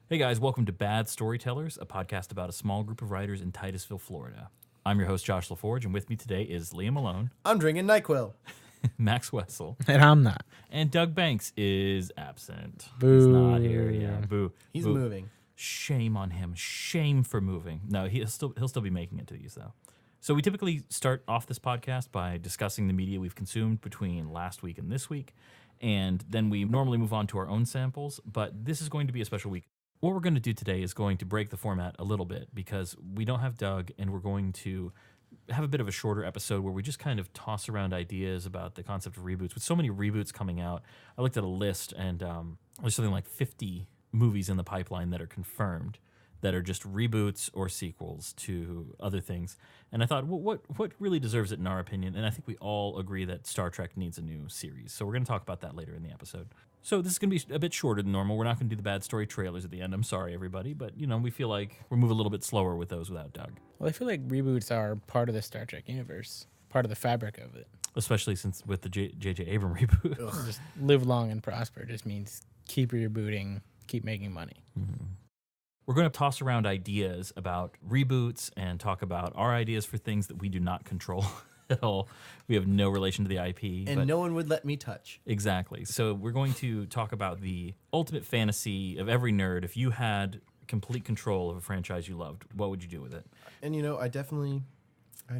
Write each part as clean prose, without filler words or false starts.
Hey guys, welcome to Bad Storytellers, a podcast about a small group of writers in Titusville, Florida. I'm your host, Josh LaForge, and with me today is Liam Malone, I'm drinking NyQuil. Max Wessel, And I'm not. and Doug Banks is absent. Boo. He's not here. Yeah, boo. He's Boo. moving. Shame on him. Shame for moving. No, he'll still be making it to these though. So we typically start off this podcast by discussing the media we've consumed between last week and this week, and then we normally move on to our own samples. But this is going to be a special week. What we're going to do today is going to break the format a little bit because we don't have Doug, and we're going to have a bit of a shorter episode where we just kind of toss around ideas about the concept of reboots. With so many reboots coming out, I looked at a list, and there's something like 50 movies in the pipeline that are confirmed that are just reboots or sequels to other things. And I thought, well, what really deserves it in our opinion? And I think we all agree that Star Trek needs a new series. So we're going to talk about that later in the episode. So this is going to be a bit shorter than normal. We're not going to do the bad story trailers at the end. I'm sorry, everybody. But, we feel like we'll move a little bit slower with those without Doug. Well, I feel like reboots are part of the Star Trek universe, part of the fabric of it. Especially since with the J.J. Abrams reboot. Just live long and prosper just means keep rebooting, keep making money. Mm-hmm. We're going to toss around ideas about reboots and talk about our ideas for things that we do not control at all. We have no relation to the IP. And no one would let me touch. Exactly. So we're going to talk about the ultimate fantasy of every nerd. If you had complete control of a franchise you loved, what would you do with it? And I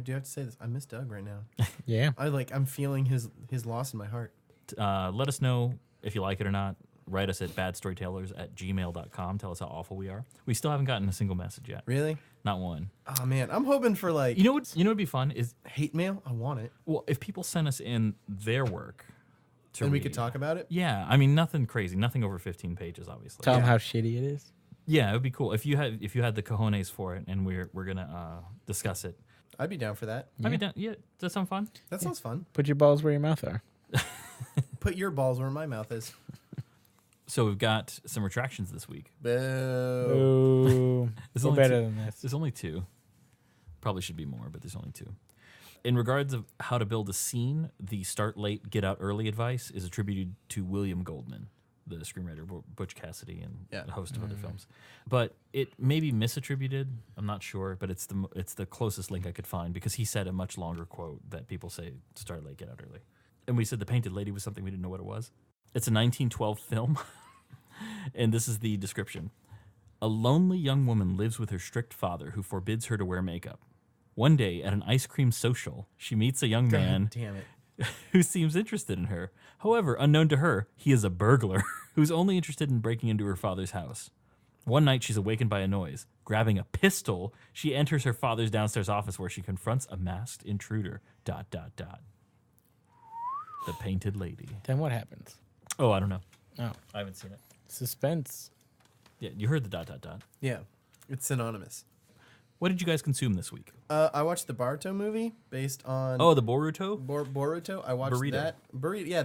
do have to say this. I miss Doug right now. Yeah. I'm feeling his loss in my heart. Let us know if you like it or not. Write us at badstorytellers@gmail.com. Tell us how awful we are. We still haven't gotten a single message yet. Really? Not one. Oh man, I'm hoping for what'd be fun is hate mail. I want it. well, if people send us in their work to And we read. could talk about it. Yeah, I mean nothing crazy, nothing over 15 pages, obviously. Tell them how shitty it is. Yeah, it would be cool if you had the cojones for it, and we're gonna discuss it. I'd be down for that. I mean, yeah, does that sound fun? That sounds fun. Put your balls where your mouth are. Put your balls where my mouth is. So we've got some retractions this week. Boo. Ooh. There's We're only better two. than this. There's only two. Probably should be more, but there's only two. In regards of how to build a scene, the start late, get out early advice is attributed to William Goldman, the screenwriter, Butch Cassidy, and a host of other films. But it may be misattributed. I'm not sure, but it's the closest link I could find because he said a much longer quote that people say start late, get out early. And we said the Painted Lady was something we didn't know what it was. It's a 1912 film, and this is the description. A lonely young woman lives with her strict father who forbids her to wear makeup. One day, at an ice cream social, she meets a young man Damn it. who seems interested in her. However, unknown to her, he is a burglar who's only interested in breaking into her father's house. One night, she's awakened by a noise. Grabbing a pistol, she enters her father's downstairs office where she confronts a masked intruder. ... The Painted Lady. Then what happens? Oh, I don't know. Oh, I haven't seen it. suspense. Yeah, you heard the ... Yeah, it's synonymous. What did you guys consume this week? I watched the Baruto movie based on. Oh, the Boruto? Boruto. I watched Burrito. that. Burrito. Yeah.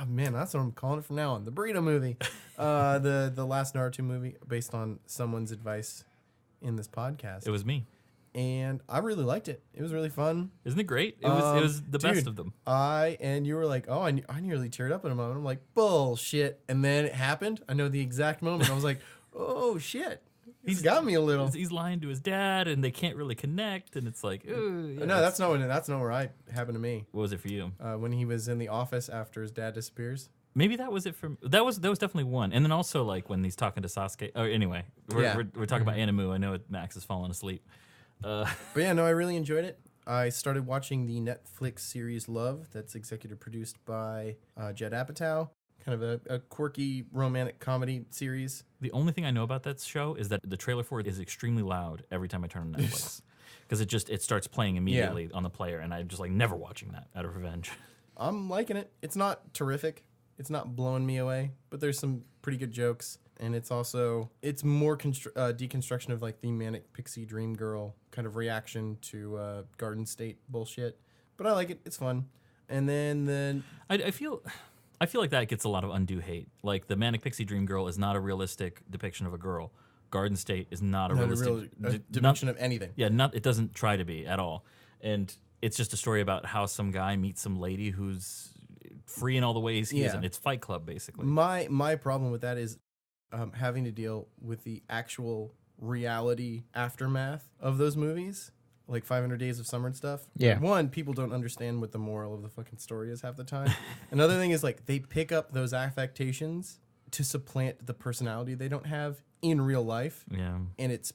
Man, that's what I'm calling it from now on. The burrito movie. The last Naruto movie based on someone's advice in this podcast. It was me. And I really liked it. It was really fun. Isn't it great? It was the best Dude, of them. And you were like, oh, I nearly teared up in a moment. I'm like, bullshit. And then it happened. I know the exact moment. I was like, oh shit. He's got me a little. He's lying to his dad, and they can't really connect, and it's like, ooh. Yeah, No, that's not where I happened to me. What was it for you? When he was in the office after his dad disappears. Maybe that was it for me. That was definitely one. And then also like when he's talking to Sasuke. Oh, anyway, we're talking about Animu. I know Max has fallen asleep. But yeah, no, I really enjoyed it. I started watching the Netflix series Love that's executive produced by Judd Apatow. Kind of a quirky romantic comedy series. The only thing I know about that show is that the trailer for it is extremely loud every time I turn on Netflix. Because it starts playing immediately on the player, and I'm just like never watching that out of revenge. I'm liking it. It's not terrific. It's not blowing me away, but there's some pretty good jokes. And it's more deconstruction of like the manic pixie dream girl kind of reaction to Garden State bullshit. But I like it. It's fun. And then I feel like that gets a lot of undue hate. Like the manic pixie dream girl is not a realistic depiction of a girl. Garden State is not a realistic depiction of anything. Yeah, it doesn't try to be at all. And it's just a story about how some guy meets some lady who's free in all the ways he isn't. It's Fight Club, basically. My problem with that is having to deal with the actual reality aftermath of those movies, like 500 Days of Summer and stuff. Yeah. One, people don't understand what the moral of the fucking story is half the time. Another thing is like they pick up those affectations to supplant the personality they don't have in real life. Yeah. And it's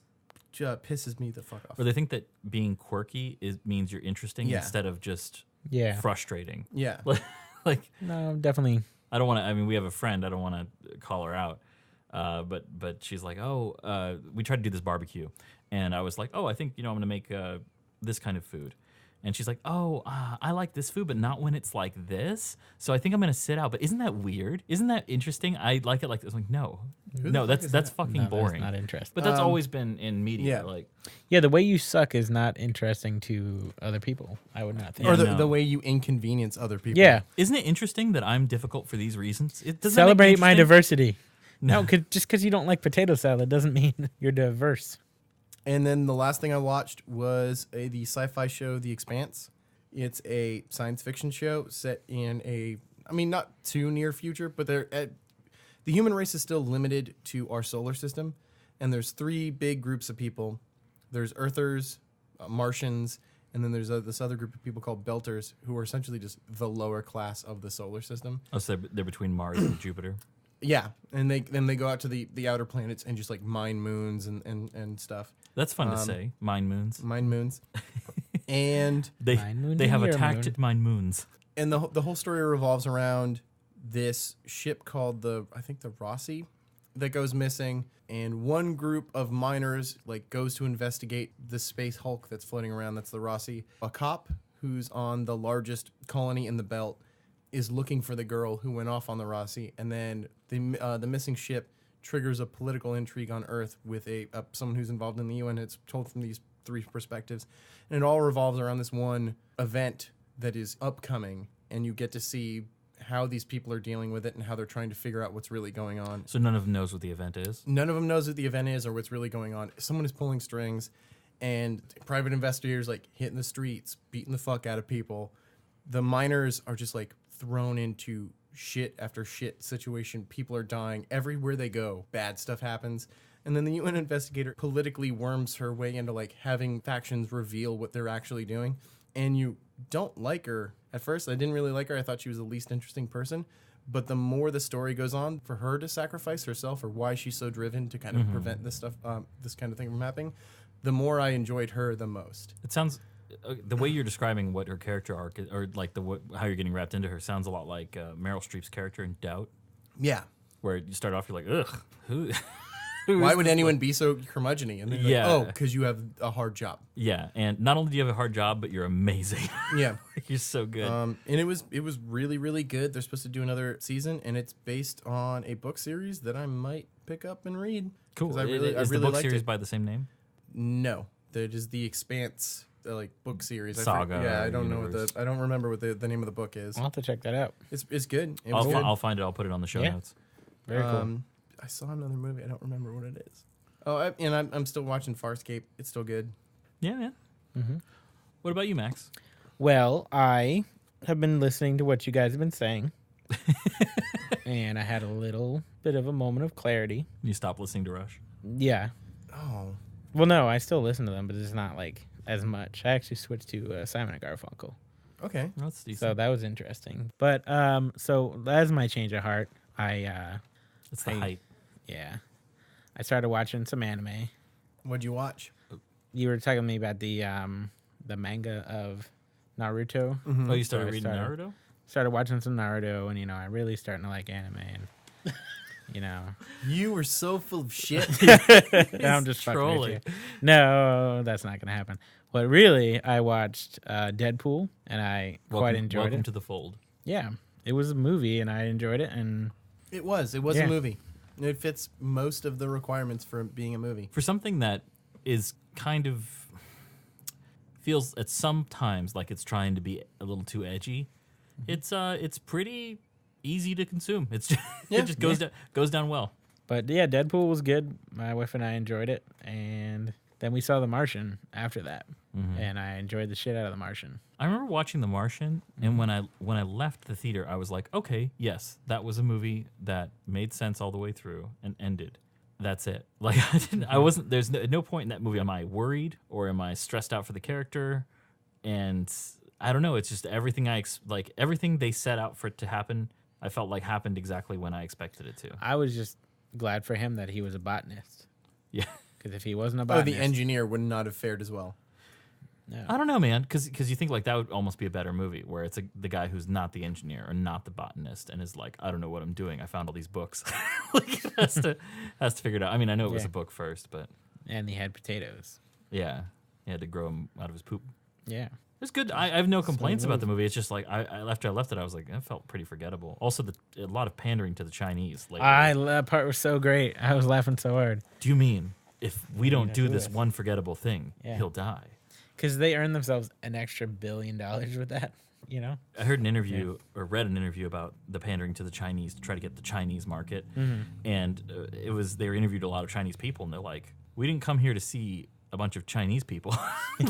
just pisses me the fuck off. Or they think that being quirky means you're interesting Yeah. instead of just Yeah. frustrating. Yeah. Like, No, definitely. I don't want to. I mean, we have a friend. I don't want to call her out, but she's like, we tried to do this barbecue, and I was like, I think I'm going to make this kind of food, and she's like, I like this food, but not when it's like this. So I think I'm going to sit out. But isn't that weird? Isn't that interesting? I like it like this. I'm like, no, that's fucking No, boring. That's not interesting. But that's always been in media. yeah. Like, Yeah, the way you suck is not interesting to other people. I would not think. Yeah, Or no. the way you inconvenience other people. Yeah. isn't it interesting that I'm difficult for these reasons? It doesn't Celebrate my interesting? diversity. No, just because you don't like potato salad doesn't mean you're diverse. And then the last thing I watched was the sci-fi show The Expanse. It's a science fiction show set in not too near future, but the human race is still limited to our solar system. And there's 3 big groups of people. There's Earthers, Martians, and then there's this other group of people called Belters, who are essentially just the lower class of the solar system. Oh, so they're between Mars and Jupiter. Yeah, and they go out to the outer planets and just like mine moons and stuff. That's fun to say. Mine moons. Mine moons. And Mine moon They to have your attacked moon. mine moons. and the whole story revolves around this ship called the Rossi that goes missing, and one group of miners like goes to investigate the space hulk that's floating around. That's the Rossi. A cop who's on the largest colony in the belt is looking for the girl who went off on the Rossi, and then the missing ship triggers a political intrigue on Earth with someone who's involved in the UN. It's told from these 3 perspectives, and it all revolves around this one event that is upcoming, and you get to see how these people are dealing with it and how they're trying to figure out what's really going on. So none of them knows what the event is. None of them knows what the event is or what's really going on. Someone is pulling strings, and private investigators like hitting the streets, beating the fuck out of people. The miners are just like thrown into shit after shit situation. People are dying everywhere they go. Bad stuff happens. And then the UN investigator politically worms her way into like having factions reveal what they're actually doing. And you don't like her. At first, I didn't really like her. I thought she was the least interesting person. But the more the story goes on, for her to sacrifice herself or why she's so driven to kind of prevent this stuff, this kind of thing from happening, the more I enjoyed her the most. It sounds the way you're describing what her character arc is, or like how you're getting wrapped into her sounds a lot like Meryl Streep's character in Doubt, Yeah. where you start off you're like, ugh, who Why would anyone be so curmudgeon-y? And then Yeah. like, because you have a hard job. Yeah, and not only do you have a hard job, but you're amazing. Yeah. You're so good. And it was really, really good. They're supposed to do another season, and it's based on a book series that I might pick up and read. Cool. 'Cause I really Is the book liked series it. by the same name? No, that is the Expanse book series. Saga I don't know universe. I don't remember what the name of the book is. I'll have to check that out. It's good. It was good. I'll find it. I'll put it on the show Yeah. notes. Very cool. I saw another movie. I don't remember what it is. Oh, I'm still watching Farscape. It's still good. Yeah, man. Mm-hmm. What about you, Max? Well, I have been listening to what you guys have been saying. And I had a little bit of a moment of clarity. You stopped listening to Rush. Yeah. Oh, Well, no, I still listen to them, but it's not like as much. I actually switched to Simon and Garfunkel. okay. That's decent. So that was interesting. But so as my change of heart, It's the hype. yeah, I started watching some anime. What'd you watch? You were talking to me about the manga of Naruto. Oh, you So I started reading Naruto? Started watching some Naruto, and I really starting to like anime, and You were so full of shit. I'm just fucking with trolling. you. No, that's not gonna happen. But really, I watched Deadpool, and I quite enjoyed Welcome it. to the fold. Yeah, it was a movie, and I enjoyed it, and It was Yeah. a movie. It fits most of the requirements for being a movie. For something that is kind of feels at some times like it's trying to be a little too edgy, it's pretty easy to consume. It's just, Yeah. it just goes down well. But Deadpool was good. My wife and I enjoyed it, and then we saw The Martian after that. and I enjoyed the shit out of The Martian. I remember watching The Martian, and when I left the theater, I was like, okay, yes, that was a movie that made sense all the way through and ended. That's it. Like I wasn't. There's no point in that movie. Am I worried or am I stressed out for the character? And I don't know. It's just everything everything they set out for it to happen. I felt like happened exactly when I expected it to. I was just glad for him that he was a botanist. Yeah. Because if he wasn't a Oh, botanist, the engineer would not have fared as well. no. I don't know, man, because you think like that would almost be a better movie where it's the guy who's not the engineer or not the botanist and is like, I don't know what I'm doing. I found all these books. Like it has to figure it out. I mean, I know it was a book first, but And he had potatoes. yeah, he had to grow them out of his poop. Yeah. It's good. I have no complaints about the movie. It's just like after I left it, I was like, it felt pretty forgettable. Also, a lot of pandering to the Chinese. Lately. That part was so great. I was laughing so hard. Do you mean if we don't do do this this. one forgettable thing, Yeah. he'll die? Because they earned themselves an extra $1 billion with that, you know? I heard an interview or read an interview about the pandering to the Chinese to try to get the Chinese market, and they were interviewed a lot of Chinese people, and they're like, we didn't come here to see a bunch of Chinese people.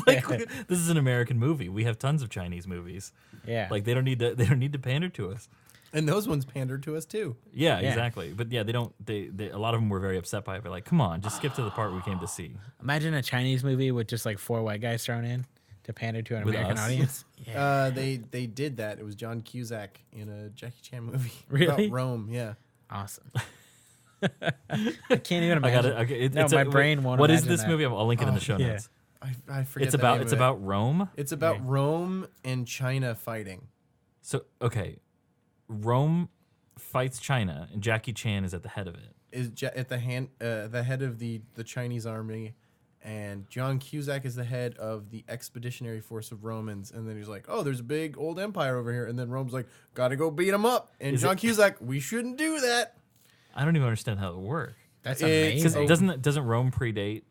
Like this is an American movie. We have tons of Chinese movies. Yeah. Like they don't need to pander to us. And those ones pandered to us too. Yeah, Yeah. exactly. But yeah, they don't. They a lot of them were very upset by it. They're like, come on, just skip to the part we came to see. Imagine a Chinese movie with just like 4 white guys thrown in to pander to an With American us? audience. Yeah. They did that. It was John Cusack in a Jackie Chan movie. Really? About Rome, yeah. Awesome. I can't even I got imagine. it. Okay, No, my brain won't What is imagine this that. movie? I'll link it in the show yeah. notes. I forget It's the name of it. about Rome. It's about Yeah. Rome and China fighting. So okay, Rome fights China, and Jackie Chan is at the head of it. Is at the head of the Chinese army, and John Cusack is the head of the expeditionary force of Romans. And then he's like, "Oh, there's a big old empire over here." And then Rome's like, "Gotta go beat them up." And Is John it- Cusack, "We shouldn't do that." I don't even understand how it would work. That's It's- Because amazing. doesn't Rome predate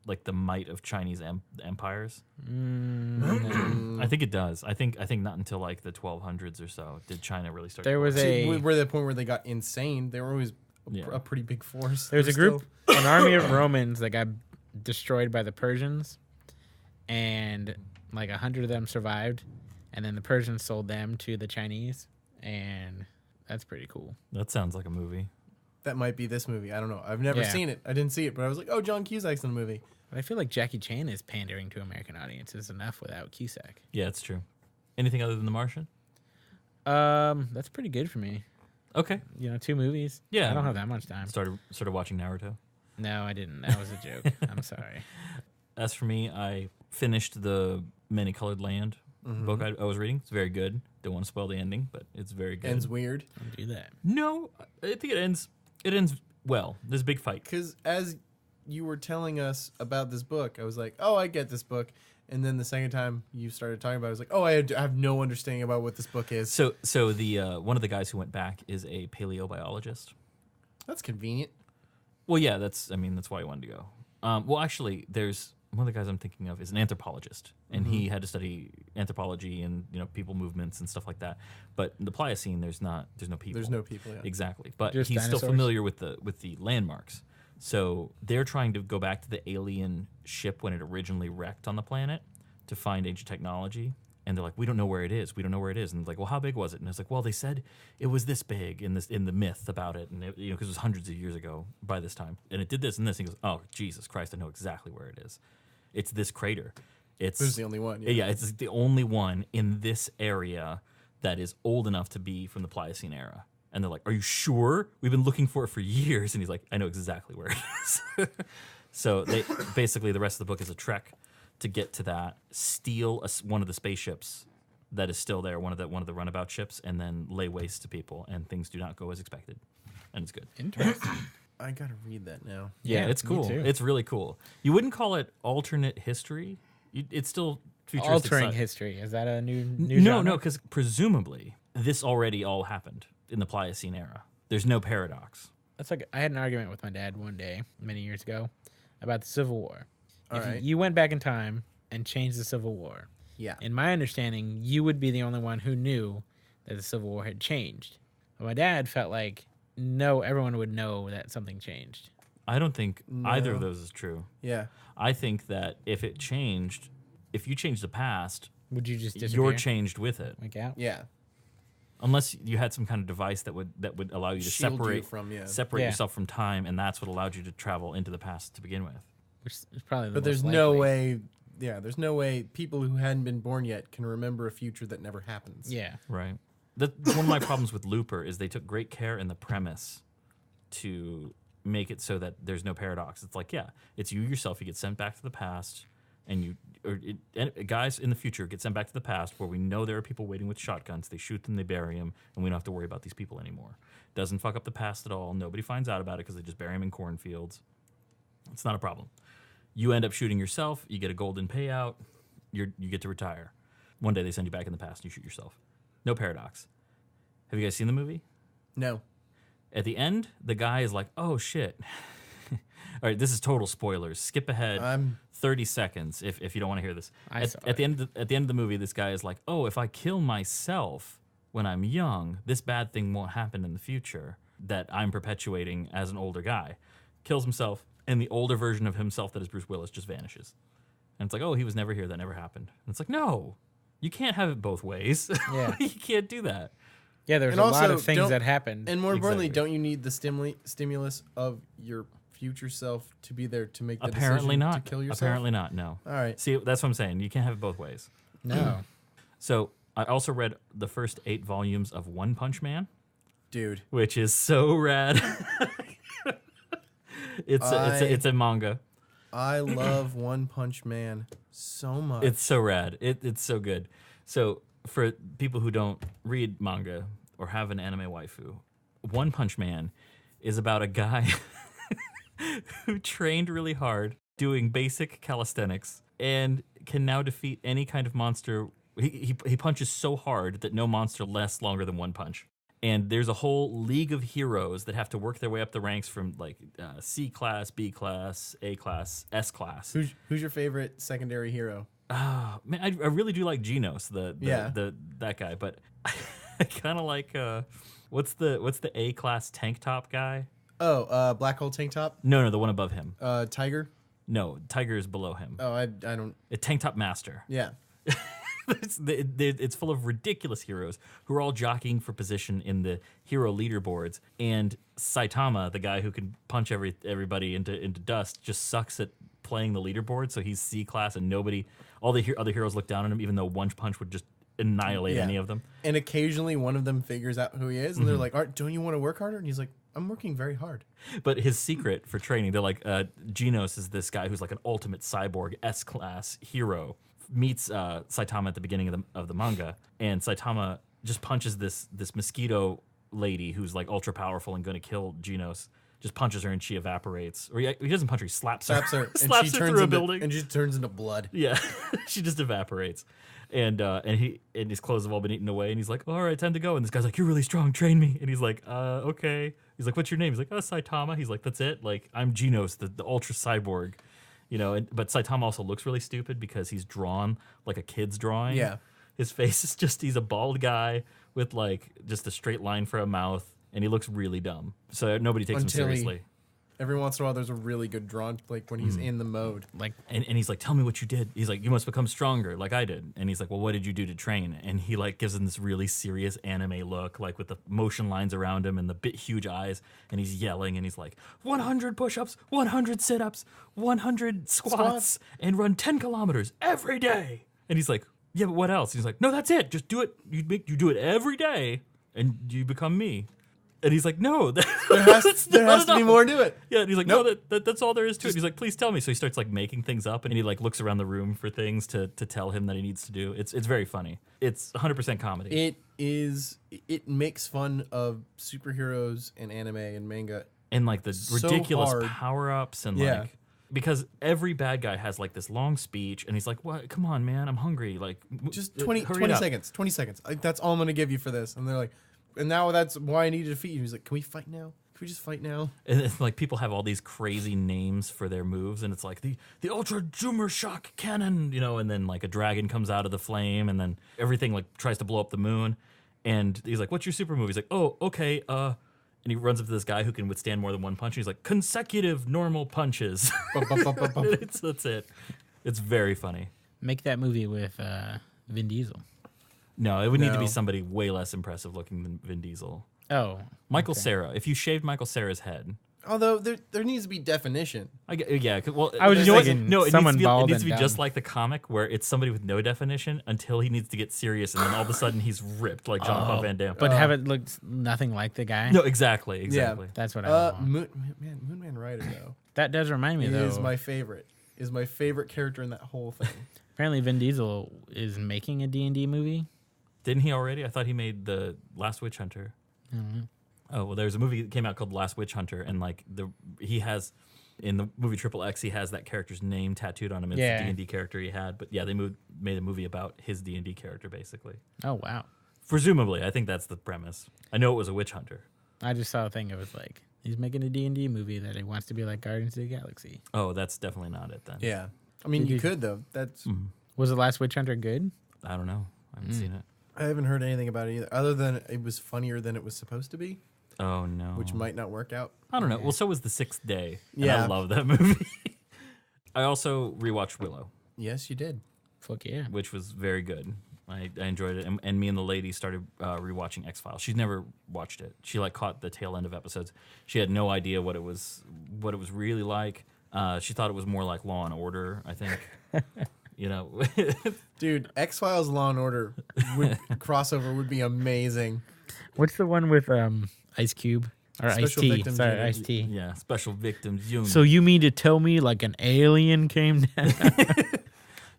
like the might of Chinese empires? I think it does. I think not until like the 1200s or so did China really start. There to was grow. a- See, we're at the point where they got insane. They were always Yeah. a pretty big force. There's a They're group, an army of Romans that got destroyed by the Persians, and like 100 of them survived, and then the Persians sold them to the Chinese, and that's pretty cool. That sounds like a movie. That might be this movie. I don't know. I've never Yeah. seen it. I didn't see it, but I was like, "Oh, John Cusack's in the movie." But I feel like Jackie Chan is pandering to American audiences enough without Cusack. Yeah, it's true. Anything other than The Martian? That's pretty good for me. Okay. 2 movies. Yeah. I don't have that much time. Started watching Naruto. No, I didn't. That was a joke. I'm sorry. As for me, I finished the Many Colored Land book I was reading. It's very good. Don't want to spoil the ending, but it's very good. Ends weird Don't do that. No, I think it ends. It ends well. There's a big fight. because as you were telling us about this book, I was like, "Oh, I get this book." And then the second time you started talking about it, I was like, "Oh, I have no understanding about what this book is." So the one of the guys who went back is a paleobiologist. That's convenient. Well, yeah, that's why he wanted to go. Well, actually, there's one of the guys I'm thinking of is an anthropologist, and he had to study anthropology and people movements and stuff like that. But in the Pliocene, there's no people. There's no people. Yeah. Exactly, but Just he's still dinosaurs? familiar with the landmarks. So they're trying to go back to the alien ship when it originally wrecked on the planet to find ancient technology. And they're like, we don't know where it is. We don't know where it is. And it's like, well, how big was it? And it's like, well, they said it was this big in the myth about it, and because it was hundreds of years ago by this time, and it did this and this. And he goes, oh, Jesus Christ, I know exactly where it is. It's this crater. It's There's the only one. yeah, it's the only one in this area that is old enough to be from the Pliocene era. And they're like, are you sure? We've been looking for it for years. And he's like, I know exactly where it is. So they basically the rest of the book is a trek to get to that, steal one of the spaceships that is still there, one of the runabout ships, and then lay waste to people. And things do not go as expected. And it's good. Interesting. I gotta read that now. Yeah, it's me cool. too. It's really cool. You wouldn't call it alternate history. It's still futuristic. Altering sci- history. Is that a new No, genre? no, because presumably this already all happened in the Pliocene era. There's no paradox. That's like I had an argument with my dad one day many years ago about the Civil War. All If right. you went back in time and changed the Civil War, Yeah. in my understanding, you would be the only one who knew that the Civil War had changed. But my dad felt like no, everyone would know that something changed. I don't think either of those is true. Yeah. I think that if you change the past, Would you just disappear? you're changed with it. Like out? Yeah. Unless you had some kind of device that would allow you to Shield you separate from, Yeah. yourself from time, and that's what allowed you to travel into the past to begin with. Which is probably the But there's most no likely. way. Yeah, there's no way people who hadn't been born yet can remember a future that never happens. Yeah. Right. One of my problems with Looper is they took great care in the premise to make it so that there's no paradox. It's like, yeah, it's you yourself. You get sent back to the past, and guys in the future get sent back to the past where we know there are people waiting with shotguns. They shoot them, they bury them, and we don't have to worry about these people anymore. Doesn't fuck up the past at all. Nobody finds out about it because they just bury them in cornfields. It's not a problem. You end up shooting yourself. You get a golden payout. You get to retire. One day they send you back in the past and you shoot yourself. No paradox. Have you guys seen the movie? No. At the end, the guy is like, oh, shit. All right, this is total spoilers. Skip ahead 30 seconds if you don't want to hear this. At the end of the movie, this guy is like, oh, if I kill myself when I'm young, this bad thing won't happen in the future that I'm perpetuating as an older guy. Kills himself, and the older version of himself that is Bruce Willis just vanishes. And it's like, oh, he was never here. That never happened. And it's like, no, you can't have it both ways. Yeah. You can't do that. Yeah, there's And a lot also, of things that happened. And more importantly, Exactly. don't you need the stimulus of your future self to be there to make the Apparently decision not. to kill yourself? Apparently not, no. All right. See, that's what I'm saying. You can't have it both ways. No. So I also read the first 8 volumes of One Punch Man, Dude. which is so rad. It's a manga. I love One Punch Man so much. It's so rad. It's so good. So for people who don't read manga or have an anime waifu, One Punch Man is about a guy who trained really hard doing basic calisthenics and can now defeat any kind of monster. He punches so hard that no monster lasts longer than one punch. And there's a whole league of heroes that have to work their way up the ranks from like C class, B class, A class, S class. Who's your favorite secondary hero? Man, I really do like Genos, that guy, but I kind of like what's the A class tank top guy? Oh, Black Hole Tank Top? No, the one above him. Tiger? No, Tiger is below him. Oh, I don't. A tank top master. Yeah. It's full of ridiculous heroes who are all jockeying for position in the hero leaderboards, and Saitama, the guy who can punch everybody into dust, just sucks at playing the leaderboard. So he's C class, and all the other heroes look down on him, even though one punch would just annihilate any of them. And occasionally one of them figures out who he is, and they're like, don't you want to work harder? And he's like, I'm working very hard. But his secret for training, they're like, Genos is this guy who's like an ultimate cyborg S class hero. Meets Saitama at the beginning of the manga, and Saitama just punches this mosquito lady who's like ultra powerful and going to kill Genos. Just punches her and she evaporates. Or he doesn't punch her; he slaps her. Slaps her through a building, and she turns into blood. Yeah, she just evaporates. And his clothes have all been eaten away, and he's like, "All right, time to go." And this guy's like, "You're really strong, train me." And he's like, "Okay." He's like, "What's your name?" He's like, "Oh, Saitama." He's like, "That's it. Like, I'm Genos, the ultra cyborg." You know, but Saitama also looks really stupid because he's drawn like a kid's drawing. Yeah. His face is he's a bald guy with like just a straight line for a mouth, and he looks really dumb. So nobody takes him seriously. Every once in a while, there's a really good drawn, like when he's in the mode. Like, and he's like, "Tell me what you did." He's like, "You must become stronger like I did." And he's like, "Well, what did you do to train?" And he like gives him this really serious anime look, like with the motion lines around him and the huge eyes. And he's yelling, and he's like, 100 push-ups, 100 sit-ups, 100 squats, and run 10 kilometers every day. And he's like, "Yeah, but what else?" And he's like, "No, that's it. Just do it. You do it every day, and you become me." And he's like, "No, There has to be more to it." Yeah, and he's like, "No, that's all there is to it." He's like, "Please tell me." So he starts like making things up, and he like looks around the room for things to tell him that he needs to do. It's very funny. It's 100% comedy. It makes fun of superheroes and anime and manga. And like the so ridiculous hard. power-ups and Yeah. like because every bad guy has like this long speech, and he's like, "What? Come on, man, I'm hungry." Like Just hurry 20 it up. seconds. 20 seconds. That's all I'm going to give you for this. And they're like, and now that's why I need to defeat you. He's like, can we fight now? Can we just fight now? And it's like people have all these crazy names for their moves, and it's like the Ultra Zoomer Shock Cannon, you know, and then like a dragon comes out of the flame, and then everything like tries to blow up the moon. And he's like, "What's your super move?" He's like, "Oh, okay, And he runs up to this guy who can withstand more than one punch. And he's like, consecutive normal punches. That's it. It's very funny. Make that movie with Vin Diesel. No, it would need to be No. somebody way less impressive looking than Vin Diesel. Oh, Michael Cera. If you shaved Michael Cera's head, Although there needs to be definition. yeah. Well, I was you just know what? thinking No, it someone needs to be, bald it needs to and be just dumb. like the comic where it's somebody with no definition until he needs to get serious, and then all of a sudden he's ripped like Jean-Claude Van Damme. but have it look nothing like the guy. No, exactly. That's what I want. Moonman Rider though That does remind me, though. is my favorite. Is my favorite character in that whole thing. Apparently, Vin Diesel is making a D&D movie. Didn't he already? I thought he made the Last Witch Hunter. Mm-hmm. Oh well, there's a movie that came out called Last Witch Hunter, and like he has in the movie XXX, he has that character's name tattooed on him. It's the D&D character he had, but yeah, they made a movie about his D&D character basically. Oh, wow. Presumably, I think that's the premise. I know it was a witch hunter. I just saw a thing. It was like, he's making a D&D movie that he wants to be like Guardians of the Galaxy. Oh, that's definitely not it then. Yeah, I mean you could though. That's Was The Last Witch Hunter good? I don't know. I haven't seen it. I haven't heard anything about it either, other than it was funnier than it was supposed to be, Oh no. which might not work out. I don't know. Well, so was The Sixth Day. And Yeah. I love that movie. I also rewatched Willow, Yes, you did. Fuck yeah. which was very good. I enjoyed it, and me and the lady started rewatching X-Files. She's never watched it. She like caught the tail end of episodes. She had no idea what it was really like. She thought it was more like Law and Order, I think. You know, Dude, X-Files Law and Order crossover would be amazing. What's the one with Ice Cube? Or Special Ice-T. Victims Sorry, Unit. Ice-T. yeah, Special Victims Unit. So you mean to tell me like an alien came down?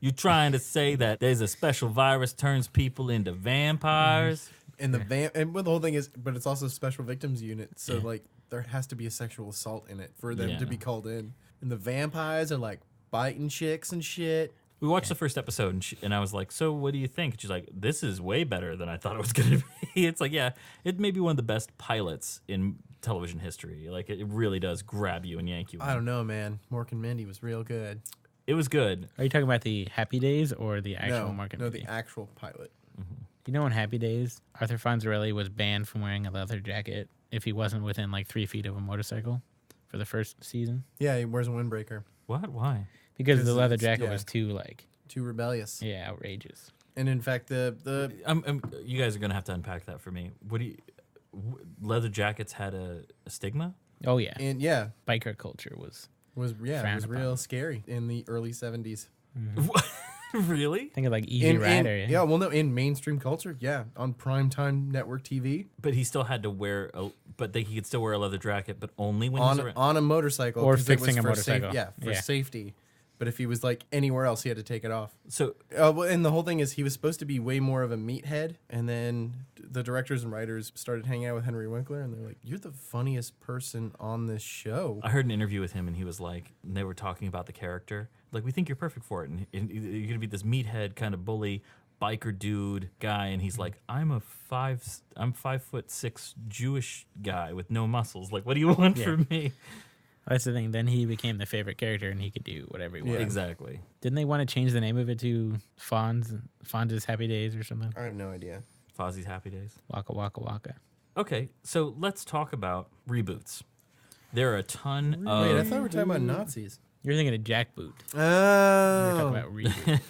You trying to say that there's a special virus turns people into vampires? And the whole thing is, but it's also Special Victims Unit, so like there has to be a sexual assault in it for them to Yeah. be called in. And the vampires are like biting chicks and shit. We watched the first episode, and I was like, so what do you think? And she's like, this is way better than I thought it was going to be. It's like, yeah, it may be one of the best pilots in television history. Like, it really does grab you and yank you in. I don't know, man. Mork and Mindy was real good. It was good. Are you talking about the Happy Days or the actual market no, movie? the actual pilot. You know, in Happy Days, Arthur Fonzarelli was banned from wearing a leather jacket if he wasn't within like 3 feet of a motorcycle for the first season Yeah, he wears a windbreaker. What? Why? because the 'Cause leather it's- jacket yeah. was too like Too rebellious. outrageous. And in fact, the You guys are going to have to unpack that for me. What do you... Leather jackets had a stigma? Oh yeah, and yeah biker culture was. was Frowned real upon. scary in the early 70s. Really? Think of like Easy Rider. yeah, well, no, in mainstream culture, yeah, on primetime network TV, But he still had to wear he could still wear a leather jacket, but only when he's around. on a motorcycle, Or 'cause it was fixing a for motorcycle. for Yeah. safety. But if he was like anywhere else, he had to take it off. So Well, and the whole thing is he was supposed to be way more of a meathead, and then the directors and writers started hanging out with Henry Winkler, and they're like, "You're the funniest person on this show." I heard an interview with him, and he was like, and they were talking about the character. Like, we think you're perfect for it, and you're gonna be this meathead kind of bully, biker dude guy, and he's like, I'm 5'6" Jewish guy with no muscles. Like, what do you want Yeah. from me? That's the thing. Then he became the favorite character, and he could do whatever he wanted. Exactly. Didn't they want to change the name of it to Fonz's Happy Days or something? I have no idea. Fozzie's Happy Days. Waka Waka Waka. Okay, so let's talk about reboots. There are a ton Wait, I of. thought we were talking about Nazis. You're thinking of Jackboot. We're Oh, talking about Reboot.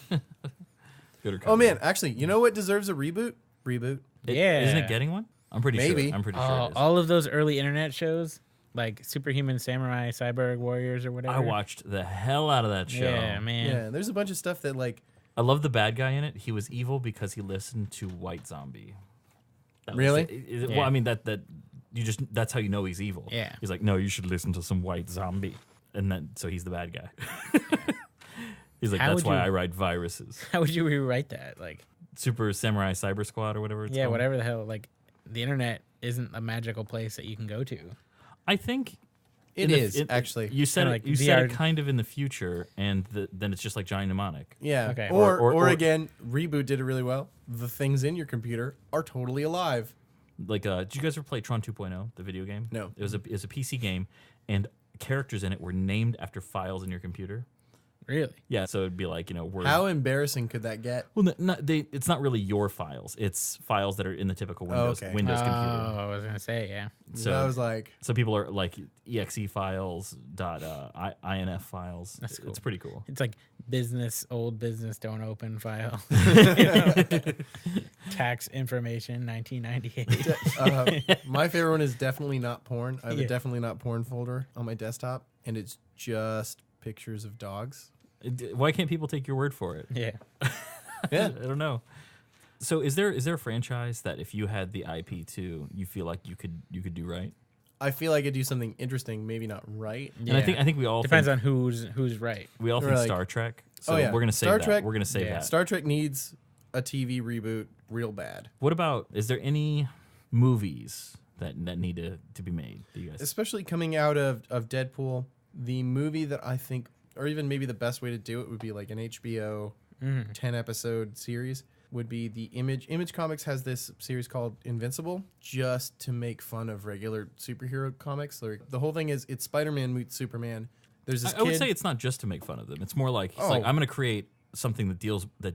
Good oh man, actually, you know what deserves a reboot? Reboot. Yeah. Isn't it getting one? I'm pretty Maybe. sure. I'm pretty sure it is. All of those early internet shows, like Superhuman Samurai, Cyborg Warriors, or whatever. I watched the hell out of that show. Yeah, man. Yeah, there's a bunch of stuff that like I love the bad guy in it. He was evil because he listened to White Zombie. That was Really? it. Yeah. Well, I mean that's how you know he's evil. Yeah. He's like, no, you should listen to some White Zombie, and then so he's the bad guy. He's like, How that's would why you- I write viruses. How would you rewrite that? Like, Super Samurai Cyber Squad or whatever it's yeah, called. whatever the hell. Like, the internet isn't a magical place that you can go to. I think it is actually. You said Kinda it, like you said VR. it kind of in the future, and then it's just like Johnny Mnemonic. Yeah. Okay. Or again, Reboot did it really well. The things in your computer are totally alive. Like, did you guys ever play Tron 2.0, the video game? No. It was a PC game, and characters in it were named after files in your computer. Really? Yeah, so it'd be like, Word. How embarrassing could that get? Well, it's not really your files. It's files that are in the typical Windows okay. Windows computer. I was gonna say, yeah. So I was like, So people are like exe files, .inf files. That's cool. It's pretty cool. It's like old business don't open file. Tax information 1998. my favorite one is definitely not porn. I have Yeah. a definitely not porn folder on my desktop, and it's just pictures of dogs. Why can't people take your word for it? Yeah. Yeah. I don't know. So is there a franchise that if you had the IP to, you feel like you could do right? I feel like I do something interesting, maybe not right. And I think we all Depends think, on who's right. we all We're think like- Star Trek. So Oh, yeah. we're gonna save Star that. Trek- We're gonna save Yeah. that. Star Trek needs a TV reboot real bad, What about, is there any movies that need to be made that you guys? especially coming out of Deadpool. The movie that I think, or even maybe the best way to do it would be like an HBO 10-episode series. Would be the Image Comics has this series called Invincible, just to make fun of regular superhero comics. Like, the whole thing is it's Spider-Man meets Superman. There's this I would kid- say it's not just to make fun of them. It's more like Oh. I'm going to create something that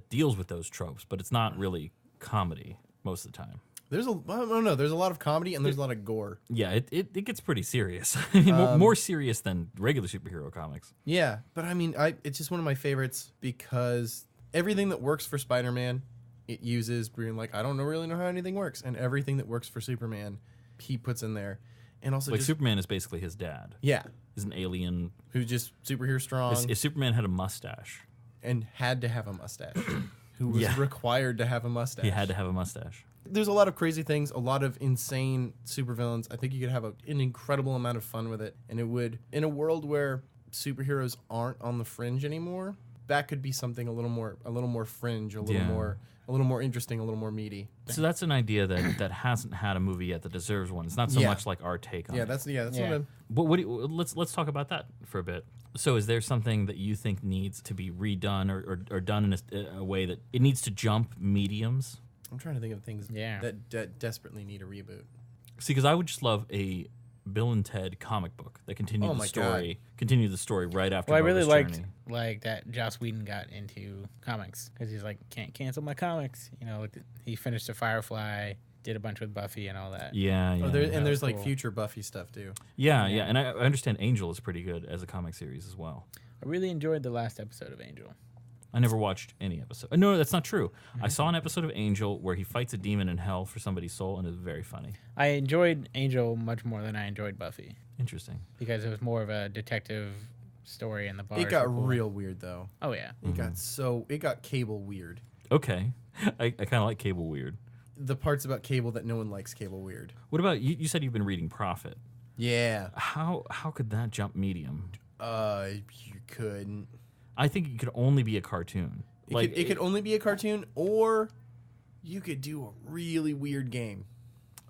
deals with those tropes, but it's not really comedy most of the time. I don't know. There's a lot of comedy and there's a lot of gore. Yeah, it gets pretty serious. I mean, more serious than regular superhero comics. Yeah, but I mean, it's just one of my favorites because everything that works for Spider-Man, it uses being like, I don't really know how anything works, and everything that works for Superman, he puts in there, and also Like just, Superman is basically his dad. yeah, He's an alien. who's just superhero strong If Superman had a mustache, and had to have a mustache, who was Yeah. required to have a mustache. he had to have a mustache. There's a lot of crazy things, a lot of insane supervillains. I think you could have an incredible amount of fun with it, and it would, in a world where superheroes aren't on the fringe anymore, that could be something a little more fringe, a little more interesting, a little more meaty. So that's an idea that hasn't had a movie yet that deserves one. It's not so Yeah. much like our take on Yeah, it. that's Yeah. What do you, let's talk about that for a bit. So is there something that you think needs to be redone or done in a way that it needs to jump mediums? I'm trying to think of things Yeah. that desperately need a reboot. See, because I would just love a Bill and Ted comic book that continued Oh the my story right after. Well, I really Rover's liked Journey. that Joss Whedon got into comics because he's like, can't cancel my comics. He finished the Firefly, did a bunch with Buffy and all that. Yeah, yeah, There's was like cool. future Buffy stuff too. yeah. And I understand Angel is pretty good as a comic series as well. I really enjoyed the last episode of Angel. I never watched any episode. No, that's not true. I saw an episode of Angel where he fights a demon in hell for somebody's soul, and it was very funny. I enjoyed Angel much more than I enjoyed Buffy Interesting. because it was more of a detective story and the bars. It got were cool. real weird though. Oh yeah. It got Cable weird. Okay, I kind of like Cable weird. The parts about Cable that no one likes Cable weird. What about you? You said you've been reading Prophet. Yeah. How could that jump medium? You couldn't. I think it could only be a cartoon. It could only be a cartoon, or you could do a really weird game.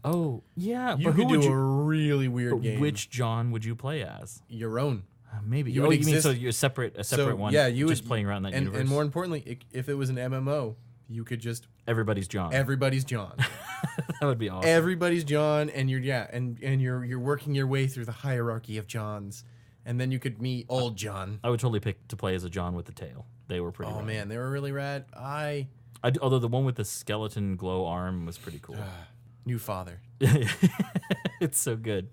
Oh yeah, You but who could would do a you? really weird But game. which John would you play as? Your own. Maybe. You You would mean exist- so you're a separate So, one? yeah, you just would- playing around that universe. And more importantly, if it was an MMO, you could just everybody's John. everybody's John. That would be awesome. Everybody's John, and you're working your way through the hierarchy of Johns, and then you could meet old John. I would totally pick to play as a John with the tail. They were pretty. Oh rad. man, they were really rad. Although the one with the skeleton glow arm was pretty cool. New father. It's so good.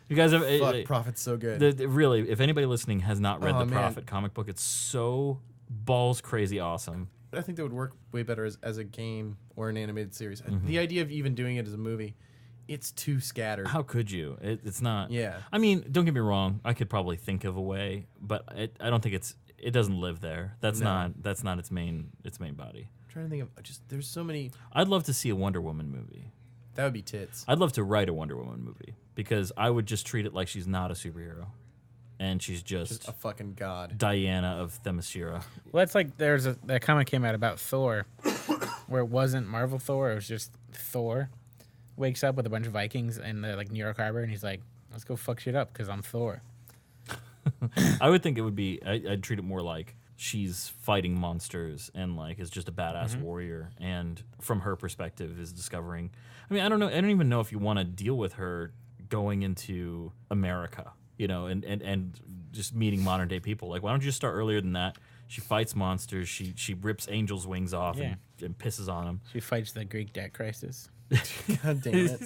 You guys have Fuck, Prophet's so good. really. If anybody listening has not read Oh, the man. Prophet comic book, it's so balls crazy awesome. I think that would work way better as a game or an animated series. Mm-hmm. The idea of even doing it as a movie, it's too scattered. How could you? It's not. Yeah. I mean, don't get me wrong. I could probably think of a way, but I don't think it doesn't live there. That's No. not its main body. I'm trying to think of there's so many. I'd love to see a Wonder Woman movie. That would be tits. I'd love to write a Wonder Woman movie because I would just treat it like she's not a superhero, and she's just A fucking god. Diana of Themyscira. Well, that's like that comic came out about Thor, where it wasn't Marvel Thor. It was just Thor wakes up with a bunch of Vikings in the New York Harbor, and he's like, "Let's go fuck shit up because I'm Thor." I would think it would be. I'd treat it more like she's fighting monsters and is just a badass warrior, and from her perspective is discovering. I mean, I don't know. I don't even know if you want to deal with her going into America, and just meeting modern day people. Why don't you just start earlier than that? She fights monsters. She rips angels' wings off Yeah. and pisses on them. She fights the Greek debt crisis. God damn it.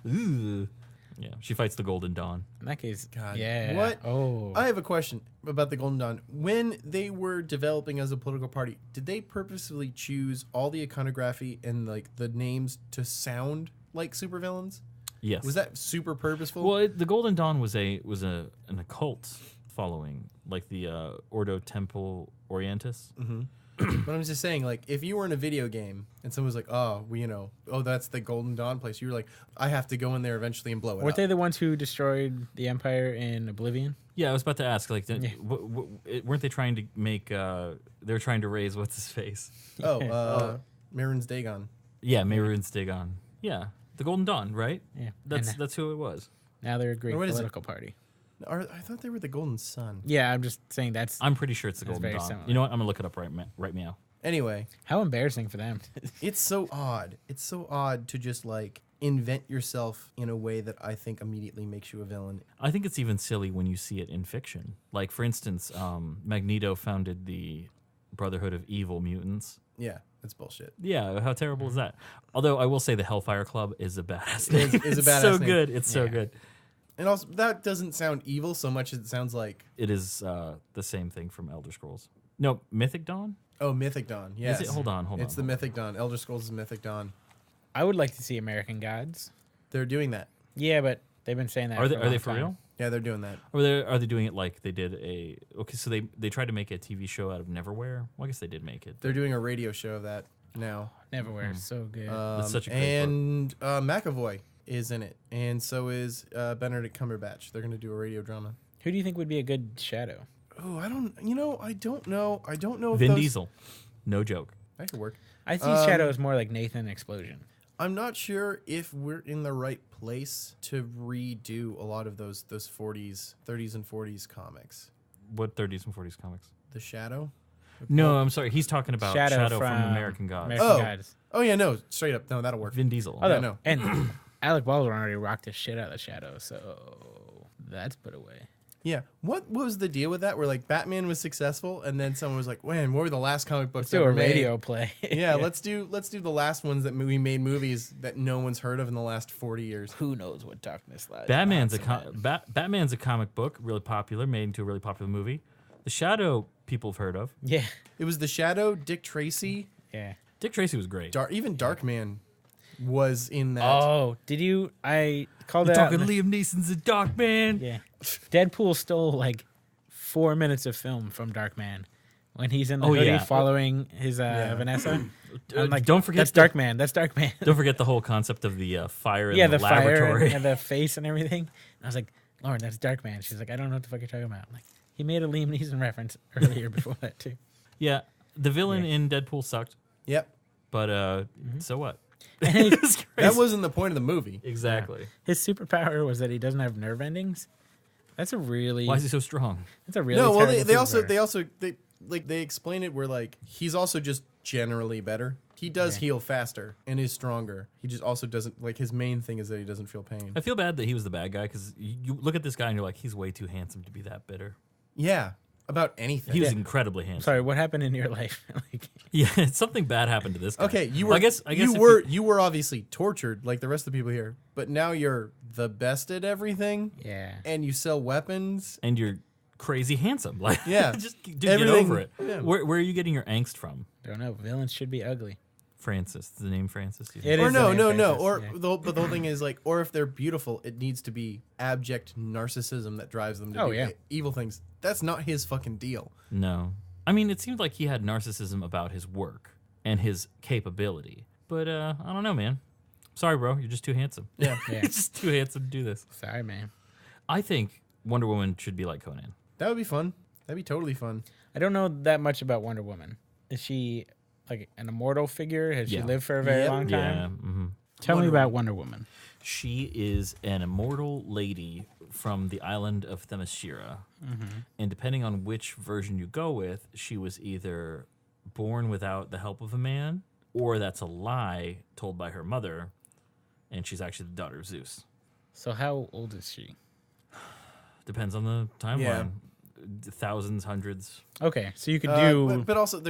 Ooh. Yeah, she fights the Golden Dawn. In that case, God. yeah. What? Oh, I have a question about the Golden Dawn. When they were developing as a political party, did they purposefully choose all the iconography and like the names to sound like supervillains? Yes. Was that super purposeful? Well, the Golden Dawn was an occult following, like the Ordo Temple Orientis. But I'm just saying, like, if you were in a video game and someone was like, "Oh, that's the Golden Dawn place," you were like, "I have to go in there eventually and blow it weren't up." they the ones who destroyed the Empire in Oblivion? Yeah, I was about to ask, like, Yeah. weren't they trying to make? They were trying to raise what's his face? Marin's Dagon. Yeah, Mehrunes Dagon. Yeah, the Golden Dawn, right? Yeah, That's who it was. now they're a Greek Or what is it? political party. I thought they were the Golden Sun. Yeah, I'm just saying that's I'm pretty sure it's the That's Golden very Dawn. similar. You know what? I'm gonna look it up right now. Anyway, how embarrassing for them. it's so odd. It's so odd to just like invent yourself in a way that I think immediately makes you a villain. I think it's even silly when you see it in fiction. Like, for instance, Magneto founded the Brotherhood of Evil Mutants. Yeah, that's bullshit. Yeah, how terrible is that? Although I will say the Hellfire Club is a badass Is- name. is a It's badass so name. good. It's so Yeah. good. And also, that doesn't sound evil so much as it sounds like, It is the same thing from Elder Scrolls. No, Mythic Dawn? oh, Mythic Dawn. Yes. Is it? Hold on. It's the Mythic Dawn. Elder Scrolls is Mythic Dawn. I would like to see American Gods. They're doing that. Yeah, but they've been saying that. Are for a they long for time. real? Yeah, they're doing that. Or are they doing it like they did a... Okay, so they tried to make a TV show out of Neverwhere. Well, I guess they did make it. They're doing a radio show of that now. Neverwhere is so good. That's such a great book. And McAvoy is in it, and so is Benedict Cumberbatch. They're going to do a radio drama. Who do you think would be a good Shadow? Oh, I don't know. I don't know if Vin those- Diesel. No joke. That could work. I see Shadow as more like Nathan Explosion. I'm not sure if we're in the right place to redo a lot of those 30s and 40s comics. What 30s and 40s comics? The Shadow? No, I'm sorry. He's talking about Shadow from American Gods. American Oh. Gods. Oh, yeah, no, straight up. No, that'll work. Vin Diesel. Although, no. and Alec Baldwin already rocked the shit out of the Shadow, so that's put away. Yeah. What was the deal with that? Where, like, Batman was successful, and then someone was like, man, what were the last comic books Let's do ever a made?" radio play. Yeah, let's do the last ones that we made movies that no one's heard of in the last 40 years. Who knows what darkness lies? Batman's a behind Batman's a comic book, really popular, made into a really popular movie. The Shadow, people have heard of. Yeah, It was The Shadow, Dick Tracy, yeah. Dick Tracy was great. even Darkman was in that. Oh, did you? I called it out. Talking Liam Neeson's a dark man. Yeah, Deadpool stole like 4 minutes of film from Darkman when he's in the hoodie yeah. following his Vanessa. I'm like, don't forget that's Darkman. That's Darkman. Don't forget the whole concept of the fire in Yeah, the the fire laboratory. and the face and everything. And I was like, Lauren, that's Darkman. She's like, I don't know what the fuck you're talking about. I'm like, he made a Liam Neeson reference earlier before that too. Yeah, the villain in Deadpool sucked, Yep. but so what? That wasn't the point of the movie. Exactly. His superpower was that he doesn't have nerve endings. That's a really Why is he so strong? that's a really No, well, terrible they also superpower. they explain it where like he's also just generally better. He does heal faster and is stronger. He just also doesn't like his main thing is that he doesn't feel pain. I feel bad that he was the bad guy because you look at this guy and you're like, he's way too handsome to be that bitter. Yeah, about anything. He was incredibly handsome. Sorry, what happened in your life? Like, Yeah, something bad happened to this guy. Okay, you Well, were. I guess you were obviously tortured like the rest of the people here, but now you're the best at everything, yeah. and you sell weapons. and you're crazy handsome. Like, Yeah. just get Everything- over it. yeah. Where are you getting your angst from? Don't know. Villains should be ugly. Francis, the name Francis. You It think? Or is no, the no, name no. Francis, Or yeah. the whole thing is like, or if they're beautiful, it needs to be abject narcissism that drives them to Oh, do yeah. evil things. That's not his fucking deal. No. I mean, it seemed like he had narcissism about his work and his capability. But I don't know, man. Sorry, bro. You're just too handsome. Yeah. Yeah. You're just too handsome to do this. Sorry, man. I think Wonder Woman should be like Conan. That would be fun. That'd be totally fun. I don't know that much about Wonder Woman. Is she like an immortal figure? Has she Yeah. lived for a very Yep. long Yeah. time? hmm Tell Wonder me about Wonder Woman. She is an immortal lady from the island of Themyscira. And depending on which version you go with, she was either born without the help of a man, or that's a lie told by her mother, and she's actually the daughter of Zeus. So how old is she? Depends on the timeline. thousands, hundreds. Okay, so you could do. But also,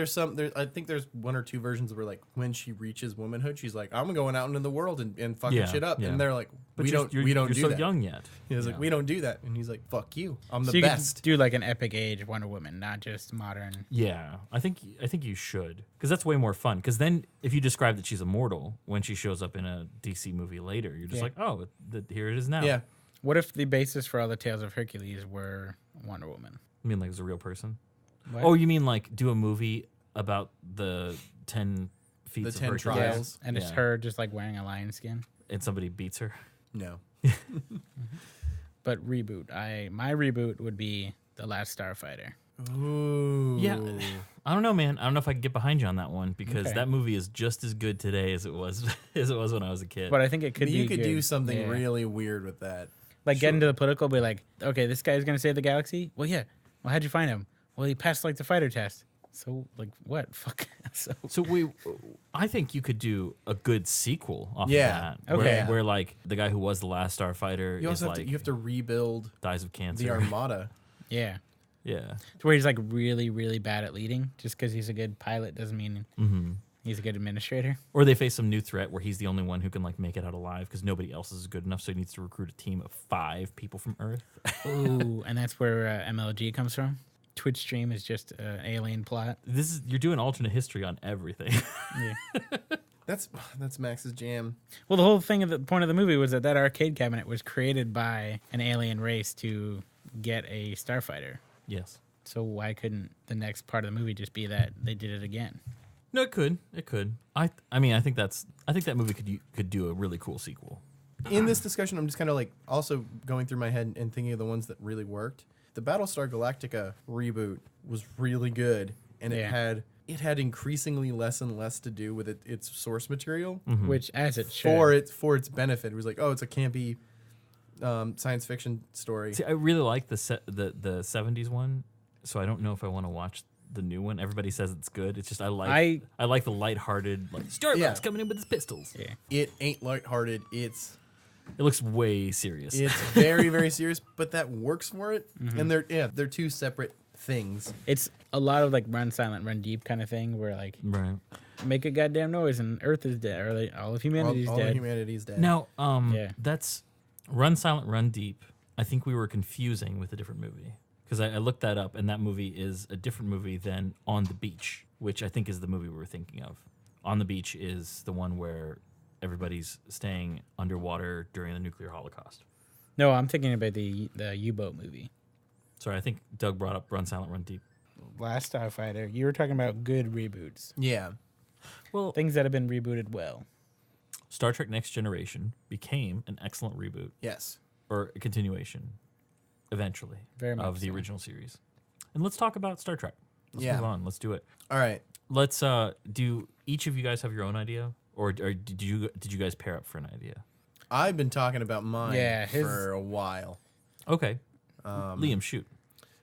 I think there's one or two versions where, like, when she reaches womanhood, she's like, I'm going out into the world and fucking Yeah, shit up. yeah. And they're like, But we don't do you're so that. young yet. He's like, we don't do that. And he's like, fuck you. I'm so the you best. could do like an epic age Wonder Woman, not just modern. Yeah, I think you should, because that's way more fun. Because then, if you describe that she's immortal when she shows up in a DC movie later, you're just Yeah. like, oh, here it is now. Yeah. What if the basis for all the Tales of Hercules were Wonder Woman? I mean, like, as a real person. What? Oh, you mean like do a movie about the 10 feats The of 10 Hercules, Yeah, trials. and it's Yeah. her just like wearing a lion skin. and somebody beats her? No. But reboot, my reboot would be The Last Starfighter. Ooh. Yeah, I don't know, man. I don't know if I can get behind you on that one, because Okay. that movie is just as good today as it was when I was a kid. But I think it could be. You could good. do something Yeah. really weird with that. Like get into the political, be like, okay, this guy's gonna save the galaxy. Well, yeah. Well, how'd you find him? Well, he passed like the fighter test. So like what? Fuck. So I think you could do a good sequel off Yeah. of that. Okay. Where like the guy who was the last Starfighter You is also like you have to rebuild dies of cancer. the Armada. yeah, Yeah. to where he's like really, really bad at leading. Just because he's a good pilot doesn't mean Mm-hmm. he's a good administrator. Or they face some new threat where he's the only one who can like make it out alive because nobody else is good enough, so he needs to recruit a team of 5 people from Earth. Ooh, and that's where MLG comes from. Twitch stream is just an alien plot. You're doing alternate history on everything. Yeah. That's Max's jam. Well, the whole thing of the point of the movie was that arcade cabinet was created by an alien race to get a starfighter. Yes. So why couldn't the next part of the movie just be that they did it again? No, it could. It could. I mean, I think that movie could do a really cool sequel. In this discussion, I'm just kind of like also going through my head and thinking of the ones that really worked. The Battlestar Galactica reboot was really good, and Yeah. it had increasingly less and less to do with its source material Which, as it should. for its benefit. It was like, oh, it's a campy science fiction story. See, I really like the 70s one, so I don't know if I want to watch the new one. Everybody says it's good. It's just I like the lighthearted, like Starbucks Yeah. coming in with his pistols. Yeah. It ain't lighthearted. It looks way serious. It's very, very serious, but that works for it. And they're two separate things. It's a lot of like run silent, run deep kind of thing where like Right. make a goddamn noise and Earth is dead, or like all of humanity's All dead. of humanity's dead. Now, Yeah. that's Run Silent, Run Deep. I think we were confusing with a different movie because I looked that up, and that movie is a different movie than On the Beach, which I think is the movie we were thinking of. On the Beach is the one where everybody's staying underwater during the nuclear holocaust. No, I'm thinking about the U-boat movie. Sorry, I think Doug brought up Run Silent, Run Deep. Last Starfighter. You were talking about good reboots. Yeah. Well, Things that have been rebooted well. Star Trek Next Generation became an excellent reboot Yes. or a continuation, eventually, Very much of the so. original series. And let's talk about Star Trek. Let's Yeah. move on. Let's do it. All right. Let's do each of you guys have your own idea, or did you guys pair up for an idea? I've been talking about mine Yeah, for a while. Okay, Liam, shoot.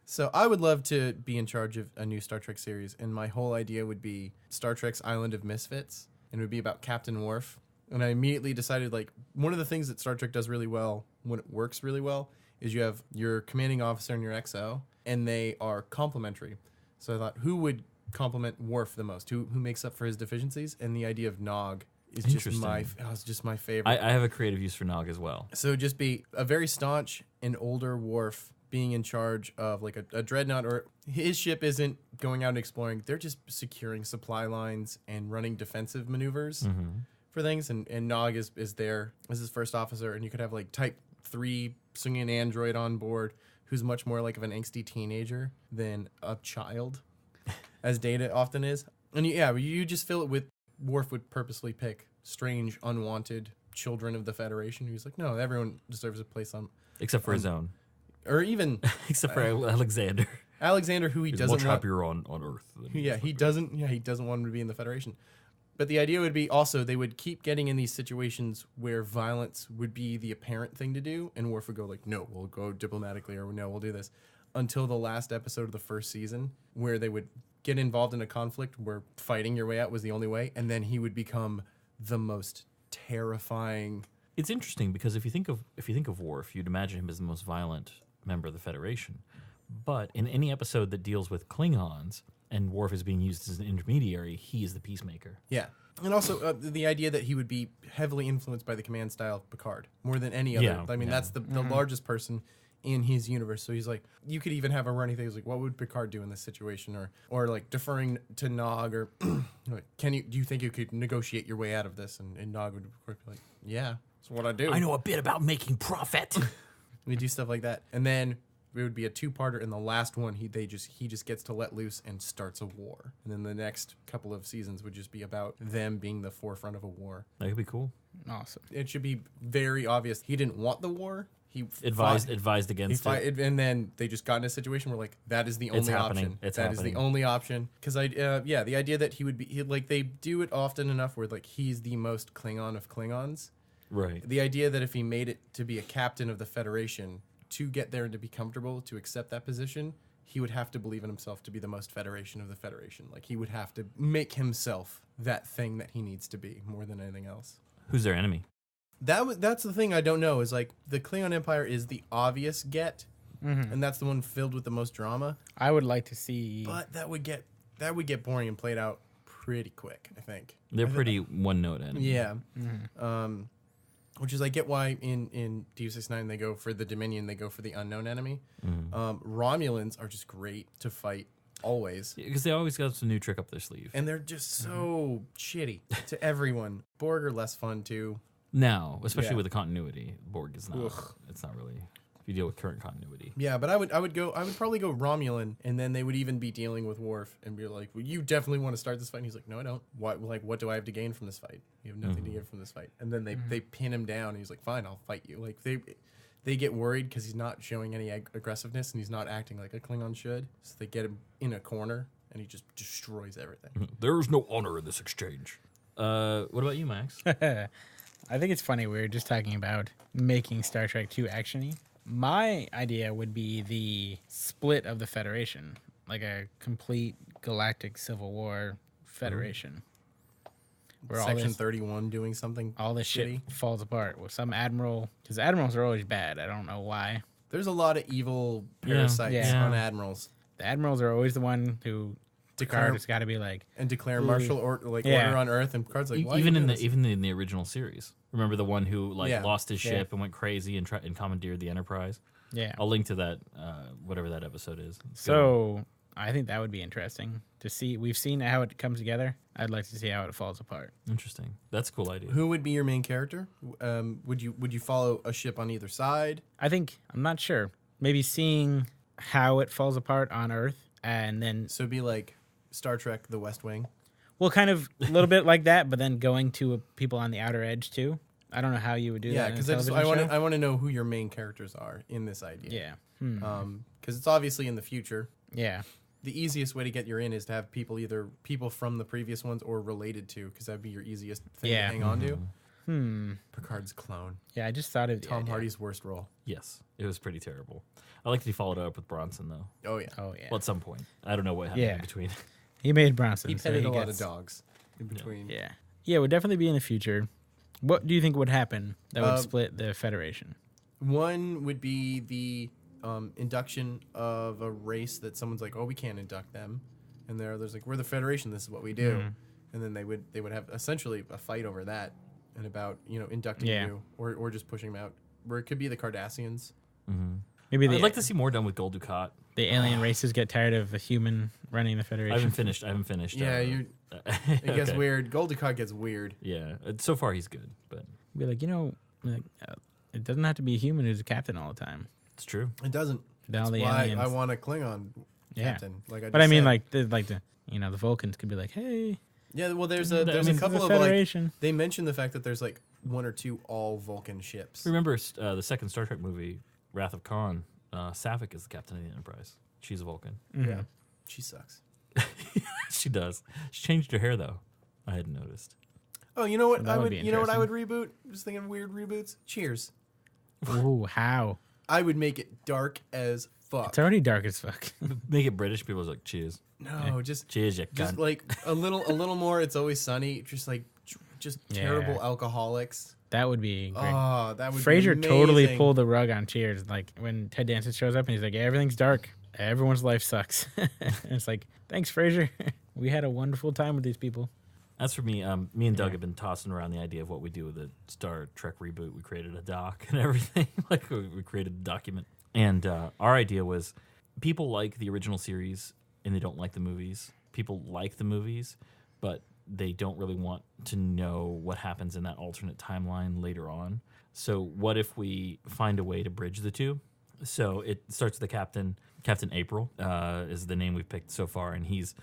So I would love to be in charge of a new Star Trek series, and my whole idea would be Star Trek's Island of Misfits, and it would be about Captain Worf. And I immediately decided, like, one of the things that Star Trek does really well, when it works really well, is you have your commanding officer and your XO, and they are complementary. So I thought, who would complement Worf the most? Who makes up for his deficiencies? And the idea of Nog is just my favorite. I have a creative use for Nog as well. So just be a very staunch and older Worf being in charge of like a dreadnought, or his ship isn't going out and exploring. They're just securing supply lines and running defensive maneuvers for things. And Nog is there as his first officer. And you could have like Type 3 swinging android on board who's much more like of an angsty teenager than a child, as Data often is. And you just fill it with Worf would purposely pick strange, unwanted children of the Federation. Who's like, no, everyone deserves a place on, Except for his own. or even Except for Alexander. Alexander, who he He's doesn't much want. happier on Earth. Than He doesn't want him to be in the Federation. But the idea would be also they would keep getting in these situations where violence would be the apparent thing to do, and Worf would go like, no, we'll go diplomatically, or no, we'll do this, until the last episode of the first season, where they would get involved in a conflict where fighting your way out was the only way, and then he would become the most terrifying. It's interesting because if you think of Worf, you'd imagine him as the most violent member of the Federation. But in any episode that deals with Klingons and Worf is being used as an intermediary, he is the peacemaker. Yeah. And also the idea that he would be heavily influenced by the command style of Picard more than any other. Yeah, I mean, that's the largest person in his universe. So he's like, you could even have a running thing. He's like, what would Picard do in this situation? Or like deferring to Nog, or like, do you think you could negotiate your way out of this? And Nog would of course be like, yeah, that's what I do. I know a bit about making profit. We do stuff like that. And then it would be a two-parter, and the last one he just gets to let loose and starts a war. And then the next couple of seasons would just be about them being the forefront of a war. That could be cool. Awesome. It should be very obvious he didn't want the war. He Advised against it. And then they just got in a situation where like that is the only option. It's that happening. is the only option. Because the idea that he would be like they do it often enough where like he's the most Klingon of Klingons. Right. The idea that if he made it to be a captain of the Federation, to get there and to be comfortable to accept that position, he would have to believe in himself to be the most Federation of the Federation. Like he would have to make himself that thing that he needs to be more than anything else. Who's their enemy? That's the thing I don't know is like the Klingon Empire is the obvious get, and that's the one filled with the most drama. I would like to see. But that would get boring and played out pretty quick, I think. They're pretty one-note enemy. Yeah. Which is I get why in Deep Space Nine they go for the Dominion, they go for the unknown enemy. Romulans are just great to fight always. Because they always got some new trick up their sleeve. And they're just so shitty to everyone. Borg are less fun too. Now, especially Yeah. with the continuity, Borg is not. Ugh. It's not really. If you deal with current continuity. Yeah, but I would probably go Romulan, and then they would even be dealing with Worf and be like, well, you definitely want to start this fight. And he's like, no, I don't. What do I have to gain from this fight? You have nothing to gain from this fight. And then they pin him down, and he's like, fine, I'll fight you. Like they get worried because he's not showing any aggressiveness, and he's not acting like a Klingon should. So they get him in a corner, and he just destroys everything. There's no honor in this exchange. What about you, Max? I think it's funny. We were just talking about making Star Trek 2 actiony. My idea would be the split of the Federation, like a complete galactic civil war federation. Where Section 31 doing something. all this shit shitty. falls apart with some admiral, because admirals are always bad. I don't know why. There's a lot of evil parasites Yeah. on admirals. The admirals are always the one who Picard has got to be like, And declare martial order on Earth, and Picard's like, why even are you in doing the this? even in the original series. Remember the one who Yeah. lost his ship and went crazy and commandeered the Enterprise? yeah. I'll link to that whatever that episode is. It's good. So I think that would be interesting to see. We've seen how it comes together. I'd like to see how it falls apart. Interesting. That's a cool idea. Who would be your main character? Would you follow a ship on either side? I think, I'm not sure. Maybe seeing how it falls apart on Earth, and then, So it'd be like Star Trek: The West Wing. well, kind of a little bit like that, but then going to people on the outer edge too. I don't know how you would do Yeah, that. because I I want to know who your main characters are in this idea. Yeah. Because it's obviously in the future. Yeah. The easiest way to get your in is to have either people from the previous ones or related to, because that'd be your easiest thing Yeah. to hang on to. Picard's clone. Yeah, I just thought of the Tom idea. Hardy's worst role. Yes, it was pretty terrible. I like that he followed it up with Bronson though. Oh yeah. Oh yeah. Well, at some point, I don't know what happened Yeah. in between. He made Bronson. He so petted a lot gets- of dogs in between. Yeah. Yeah, it would definitely be in the future. What do you think would happen that would split the Federation? One would be the induction of a race that someone's like, oh, we can't induct them, and there's like, we're the Federation, this is what we do, and then they would have essentially a fight over that and about inducting you or just pushing them out. Where it could be the Cardassians. Maybe I'd like to see more done with Gul Dukat. the alien races get tired of a human running the Federation. I haven't finished. Yeah, it gets okay. weird. Gul Dukat gets weird. Yeah, so far he's good, but Be like, it doesn't have to be a human who's a captain all the time. it's true. It doesn't. Then all That's the why aliens. I want a Klingon captain. Like I But I just mean, said. the Vulcans could be like, hey, Yeah, well, there's I a mean, couple the of like Federation. they mentioned the fact that there's like one or two all Vulcan ships. Remember the second Star Trek movie, Wrath of Khan? Sapphic is the captain of the Enterprise. She's a Vulcan. Yeah, she sucks. She does. She changed her hair though. I hadn't noticed. Oh, you know what That I would would be you know what I would reboot? Just thinking of weird reboots. Cheers. Ooh, how? I would make it dark as fuck. It's already dark as fuck. Make it British. People are like, cheers. No, just Cheers, you just cunt. like a little more. It's Always Sunny. Just like just Yeah. terrible alcoholics. That would be great. Oh, that would Fraser be totally amazing. pulled the rug on Cheers. Like when Ted Danson shows up and he's like, yeah, everything's dark. everyone's life sucks. It's like, thanks, Fraser. We had a wonderful time with these people. As for me, me and Doug have been tossing around the idea of what we do with the Star Trek reboot. We created a doc and everything. Like we created a document. And our idea was people like the original series and they don't like the movies. People like the movies, but they don't really want to know what happens in that alternate timeline later on. So what if we find a way to bridge the two? So it starts with the captain. Captain April is the name we've picked so far, and he's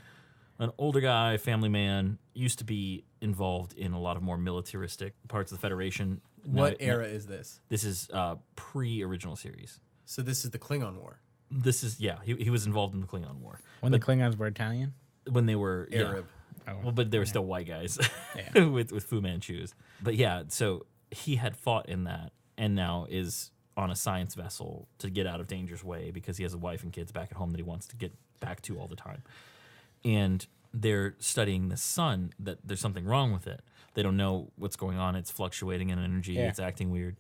an older guy, family man, used to be involved in a lot of more militaristic parts of the Federation. What era is this? This is pre-original series. So this is the Klingon War. This is, he was involved in the Klingon War. When the Klingons were Italian? When they were Arab. Oh, well, but they were still white guys Yeah. with Fu Manchus. But yeah, so he had fought in that and now is on a science vessel to get out of danger's way because he has a wife and kids back at home that he wants to get back to all the time. And they're studying the sun, that there's something wrong with it. They don't know what's going on. It's fluctuating in energy. Yeah. It's acting weird.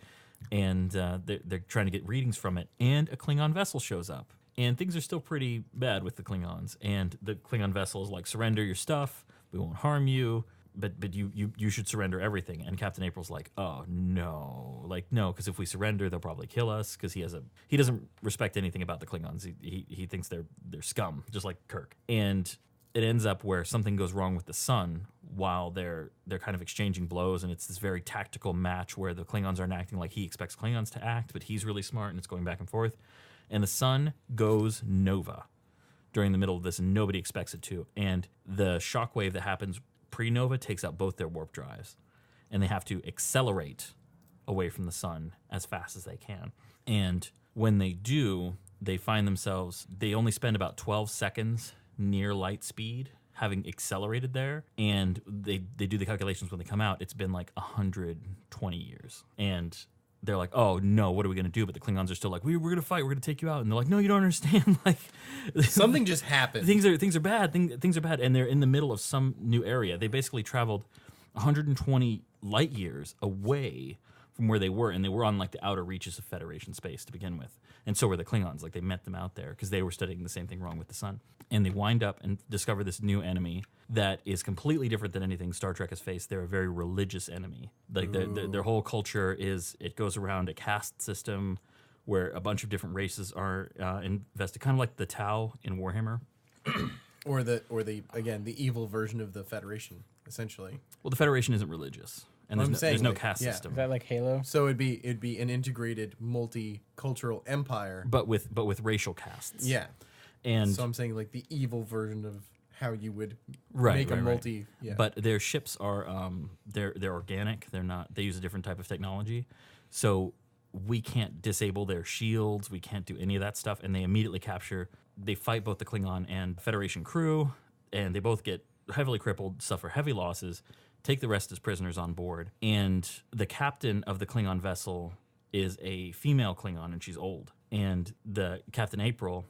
And they're trying to get readings from it. And a Klingon vessel shows up. And things are still pretty bad with the Klingons. And the Klingon vessel is like, surrender your stuff. We won't harm you. But you should surrender everything. And Captain April's like, oh, no. Like, no, because if we surrender, they'll probably kill us. Because he doesn't respect anything about the Klingons. He thinks they're scum, just like Kirk. And it ends up where something goes wrong with the sun while they're kind of exchanging blows, and it's this very tactical match where the Klingons aren't acting like he expects Klingons to act, but he's really smart, and it's going back and forth. And the sun goes nova during the middle of this, and nobody expects it to. And the shockwave that happens pre-nova takes out both their warp drives, and they have to accelerate away from the sun as fast as they can. And when they do, they find themselves, they only spend about 12 seconds near light speed, having accelerated there, and they do the calculations when they come out. It's been like 120 years, and they're like, oh no, what are we gonna do? But the Klingons are still like, we're gonna fight, we're gonna take you out, and they're like, no, you don't understand. Like, Something just happened. things are bad. Things are bad, and they're in the middle of some new area. They basically traveled 120 light years away from where they were, and they were on like the outer reaches of Federation space to begin with. And so were the Klingons. Like, they met them out there because they were studying the same thing wrong with the sun. And they wind up and discover this new enemy that is completely different than anything Star Trek has faced. They're a very religious enemy. Like, their whole culture it goes around a caste system where a bunch of different races are invested, kind of like the Tau in Warhammer. or the again, the evil version of the Federation, essentially. Well, the Federation isn't religious, and there's no caste yeah. system. Is that like Halo? So it'd be an integrated multicultural empire. But with racial castes. Yeah. And so I'm saying like the evil version of how you would Right, make right, a right. multi. Yeah. But their ships are they're organic. They're not. They use a different type of technology, so we can't disable their shields. We can't do any of that stuff. And they immediately capture. They fight both the Klingon and Federation crew, and they both get heavily crippled, suffer heavy losses, take the rest as prisoners on board. And the captain of the Klingon vessel is a female Klingon, and she's old. And the Captain April,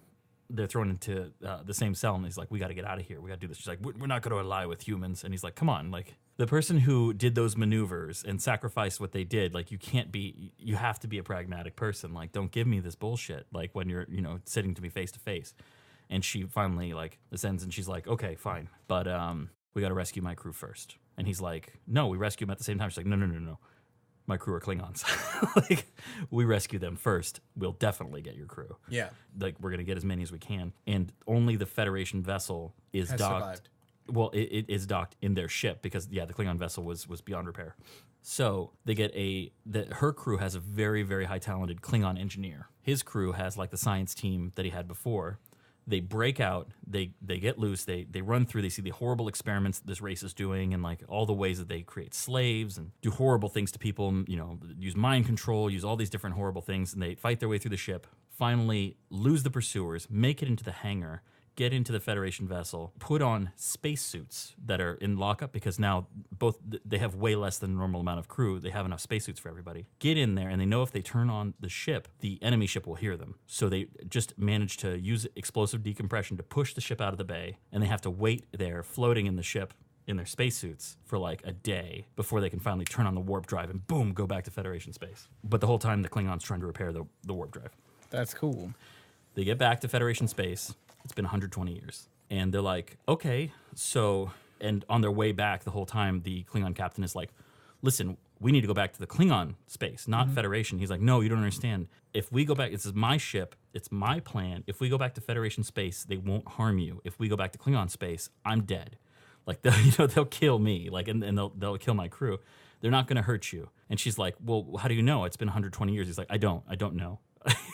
they're thrown into the same cell, and he's like, we got to get out of here. We got to do this. She's like, we're not going to ally with humans. And he's like, come on. Like, the person who did those maneuvers and sacrificed what they did, like, you have to be a pragmatic person. Like, don't give me this bullshit, like, when you're, sitting to me face to face. And she finally, like, ascends, and she's like, okay, fine. But we got to rescue my crew first. And he's like, no, we rescue them at the same time. She's like, no. My crew are Klingons. Like, we rescue them first. We'll definitely get your crew. yeah. Like, we're going to get as many as we can. And only the Federation vessel is Has docked. survived. Well, it is docked in their ship because, the Klingon vessel was beyond repair. So they get her crew has a very, very high talented Klingon engineer. His crew has like the science team that he had before. They break out, they get loose, they run through, they see the horrible experiments that this race is doing and like all the ways that they create slaves and do horrible things to people, use mind control, use all these different horrible things, and they fight their way through the ship, finally lose the pursuers, make it into the hangar, get into the Federation vessel, put on spacesuits that are in lockup because now they have way less than the normal amount of crew. They have enough spacesuits for everybody. Get in there, and they know if they turn on the ship, the enemy ship will hear them. So they just manage to use explosive decompression to push the ship out of the bay, and they have to wait there floating in the ship in their spacesuits for like a day before they can finally turn on the warp drive and boom, go back to Federation space. But the whole time the Klingons trying to repair the warp drive. That's cool. They get back to Federation space. It's been 120 years. And they're like, okay, so, and on their way back the whole time, the Klingon captain is like, listen, we need to go back to the Klingon space, not Federation. He's like, no, you don't understand. If we go back, this is my ship, it's my plan. If we go back to Federation space, they won't harm you. If we go back to Klingon space, I'm dead. Like, they'll kill me, like, and they'll kill my crew. They're not going to hurt you. And she's like, well, how do you know? It's been 120 years. He's like, I don't know.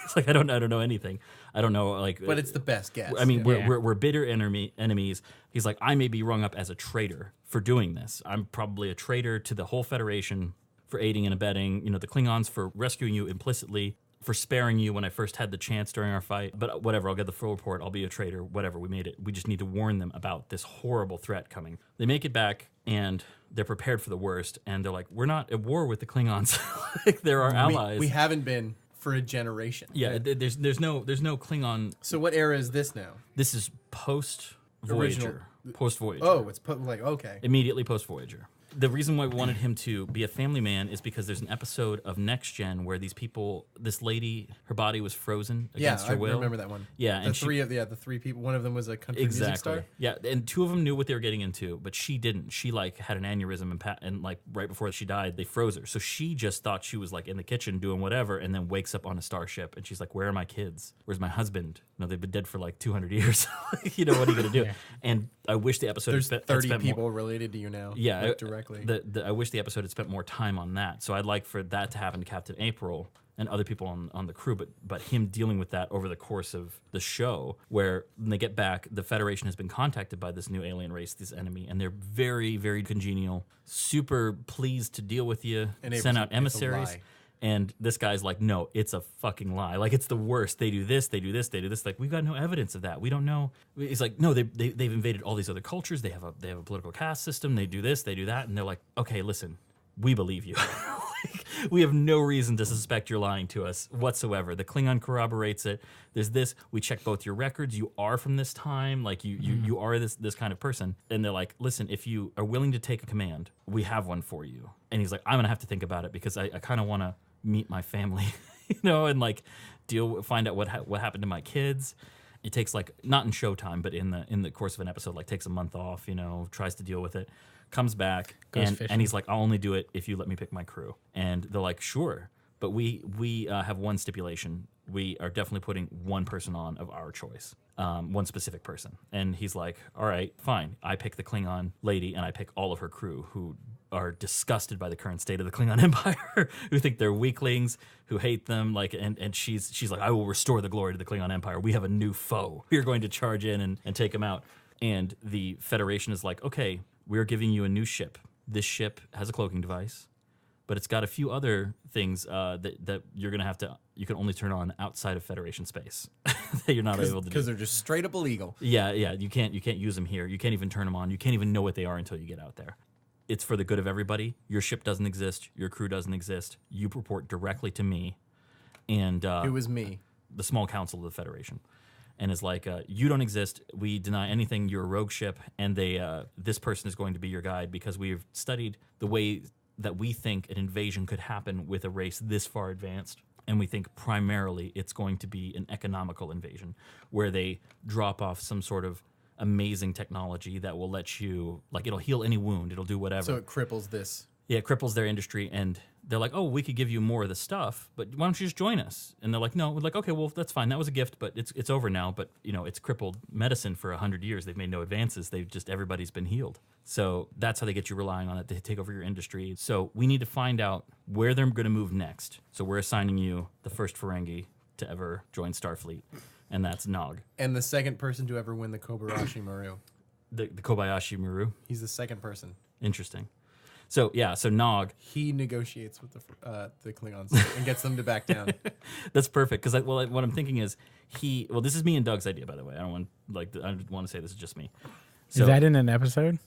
It's like, I don't know anything. I don't know. Like, but it's the best guess. I mean, we're bitter enemies. He's like, I may be rung up as a traitor for doing this. I'm probably a traitor to the whole Federation for aiding and abetting, the Klingons, for rescuing you implicitly, for sparing you when I first had the chance during our fight. But whatever, I'll get the full report. I'll be a traitor. Whatever, we made it. We just need to warn them about this horrible threat coming. They make it back, and they're prepared for the worst. And they're like, we're not at war with the Klingons. Like, they're our allies. We haven't been for a generation. Yeah, there's no Klingon. So what era is this now? This is post Voyager. Post Voyager. Oh, it's okay. Immediately post Voyager. The reason why we wanted him to be a family man is because there's an episode of Next Gen where this lady, her body was frozen against her will. I remember that one. Yeah, the three people. One of them was a country music star. Yeah, and two of them knew what they were getting into, but she didn't. She had an aneurysm and like right before she died, they froze her. So she just thought she was like in the kitchen doing whatever, and then wakes up on a starship, and she's like, "Where are my kids? Where's my husband? No, they've been dead for like 200 years. What are you gonna do?" Yeah. And I wish the episode there's had 30 people related to you now. Yeah, directly. I wish the episode had spent more time on that. So I'd like for that to happen to Captain April and other people on the crew, but him dealing with that over the course of the show, where when they get back, the Federation has been contacted by this new alien race, this enemy, and they're very, very congenial, super pleased to deal with you, and send out emissaries. And this guy's like, no, it's a fucking lie. Like, it's the worst. They do this, they do this, they do this. Like, we've got no evidence of that. We don't know. He's like, no, they've invaded all these other cultures. They have a political caste system. They do this, they do that. And they're like, okay, listen, we believe you. We have no reason to suspect you're lying to us whatsoever. The Klingon corroborates it. There's this. We check both your records. You are from this time. Like, you are this kind of person. And they're like, listen, if you are willing to take a command, we have one for you. And he's like, I'm going to have to think about it because I kind of want to meet my family, and like find out what happened to my kids. It takes, like, not in showtime, but in the course of an episode, like, takes a month off, tries to deal with it, comes back, and he's like, I'll only do it if you let me pick my crew. And they're like, sure, but we have one stipulation. We are definitely putting one person on of our choice, one specific person. And he's like, all right, fine. I pick the Klingon lady, and I pick all of her crew, who are disgusted by the current state of the Klingon Empire, who think they're weaklings, who hate them, like, and she's like, I will restore the glory to the Klingon Empire. We have a new foe. We are going to charge in and take him out. And the Federation is like, okay, we're giving you a new ship. This ship has a cloaking device, but it's got a few other things that you're gonna have to. You can only turn on outside of Federation space. That you're not able to do because they're just straight up illegal. Yeah. You can't use them here. You can't even turn them on. You can't even know what they are until you get out there. It's for the good of everybody. Your ship doesn't exist. Your crew doesn't exist. You report directly to me. And it was me, the small council of the Federation, and is like, you don't exist. We deny anything. You're a rogue ship, and this person is going to be your guide because we've studied the way that we think an invasion could happen with a race this far advanced. And we think primarily it's going to be an economical invasion where they drop off some sort of amazing technology that will let you, like, it'll heal any wound, it'll do whatever. So it cripples this. Yeah, it cripples their industry, and they're like, oh, we could give you more of the stuff, but why don't you just join us? And they're like, no. We're like, okay, well, that's fine. That was a gift, but it's over now. But, it's crippled medicine for 100 years. They've made no advances. Everybody's been healed. So that's how they get you relying on it. They take over your industry. So we need to find out where they're going to move next. So we're assigning you the first Ferengi to ever join Starfleet, and that's Nog. And the second person to ever win the Kobayashi Maru. The Kobayashi Maru? He's the second person. Interesting. So Nog, he negotiates with the Klingons and gets them to back down. That's perfect because what I'm thinking is this is me and Doug's idea, by the way. I don't want to say this is just me. So, is that in an episode?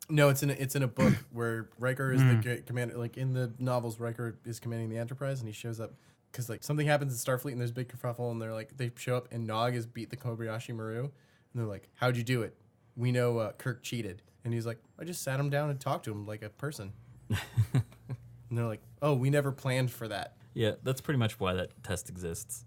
No, it's in a book where Riker is the commander. Like, in the novels, Riker is commanding the Enterprise, and he shows up because, like, something happens in Starfleet, and there's a big kerfuffle, and they show up, and Nog has beat the Kobayashi Maru, and they're like, "How'd you do it? We know Kirk cheated." And he's like, I just sat him down and talked to him like a person. And they're like, oh, we never planned for that. Yeah, that's pretty much why that test exists.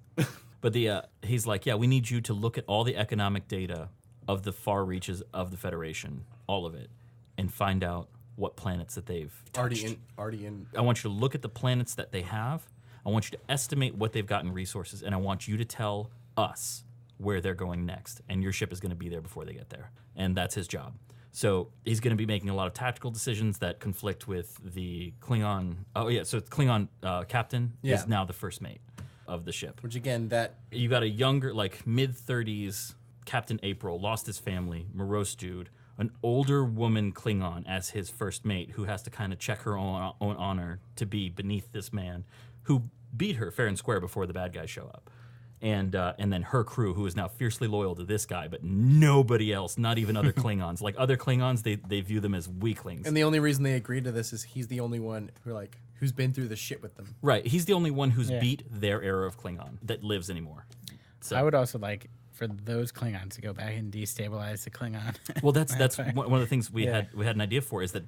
But he's like, yeah, we need you to look at all the economic data of the far reaches of the Federation, all of it, and find out what planets that they've touched. Already in. I want you to look at the planets that they have. I want you to estimate what they've got in resources, and I want you to tell us where they're going next. And your ship is going to be there before they get there. And that's his job. So he's going to be making a lot of tactical decisions that conflict with the Klingon. Oh, yeah. So the Klingon captain is now the first mate of the ship. Which, again, that... You got a younger, like mid-30s Captain April, lost his family, morose dude, an older woman Klingon as his first mate who has to kind of check her own honor to be beneath this man who beat her fair and square before the bad guys show up. And then her crew, who is now fiercely loyal to this guy, but nobody else, not even other Klingons. Like other Klingons, they view them as weaklings. And the only reason they agreed to this is he's the only one who's been through the shit with them. Right. He's the only one who's beat their era of Klingon that lives anymore. So I would also like for those Klingons to go back and destabilize the Klingon. Well, that's one of the things we had an idea for is that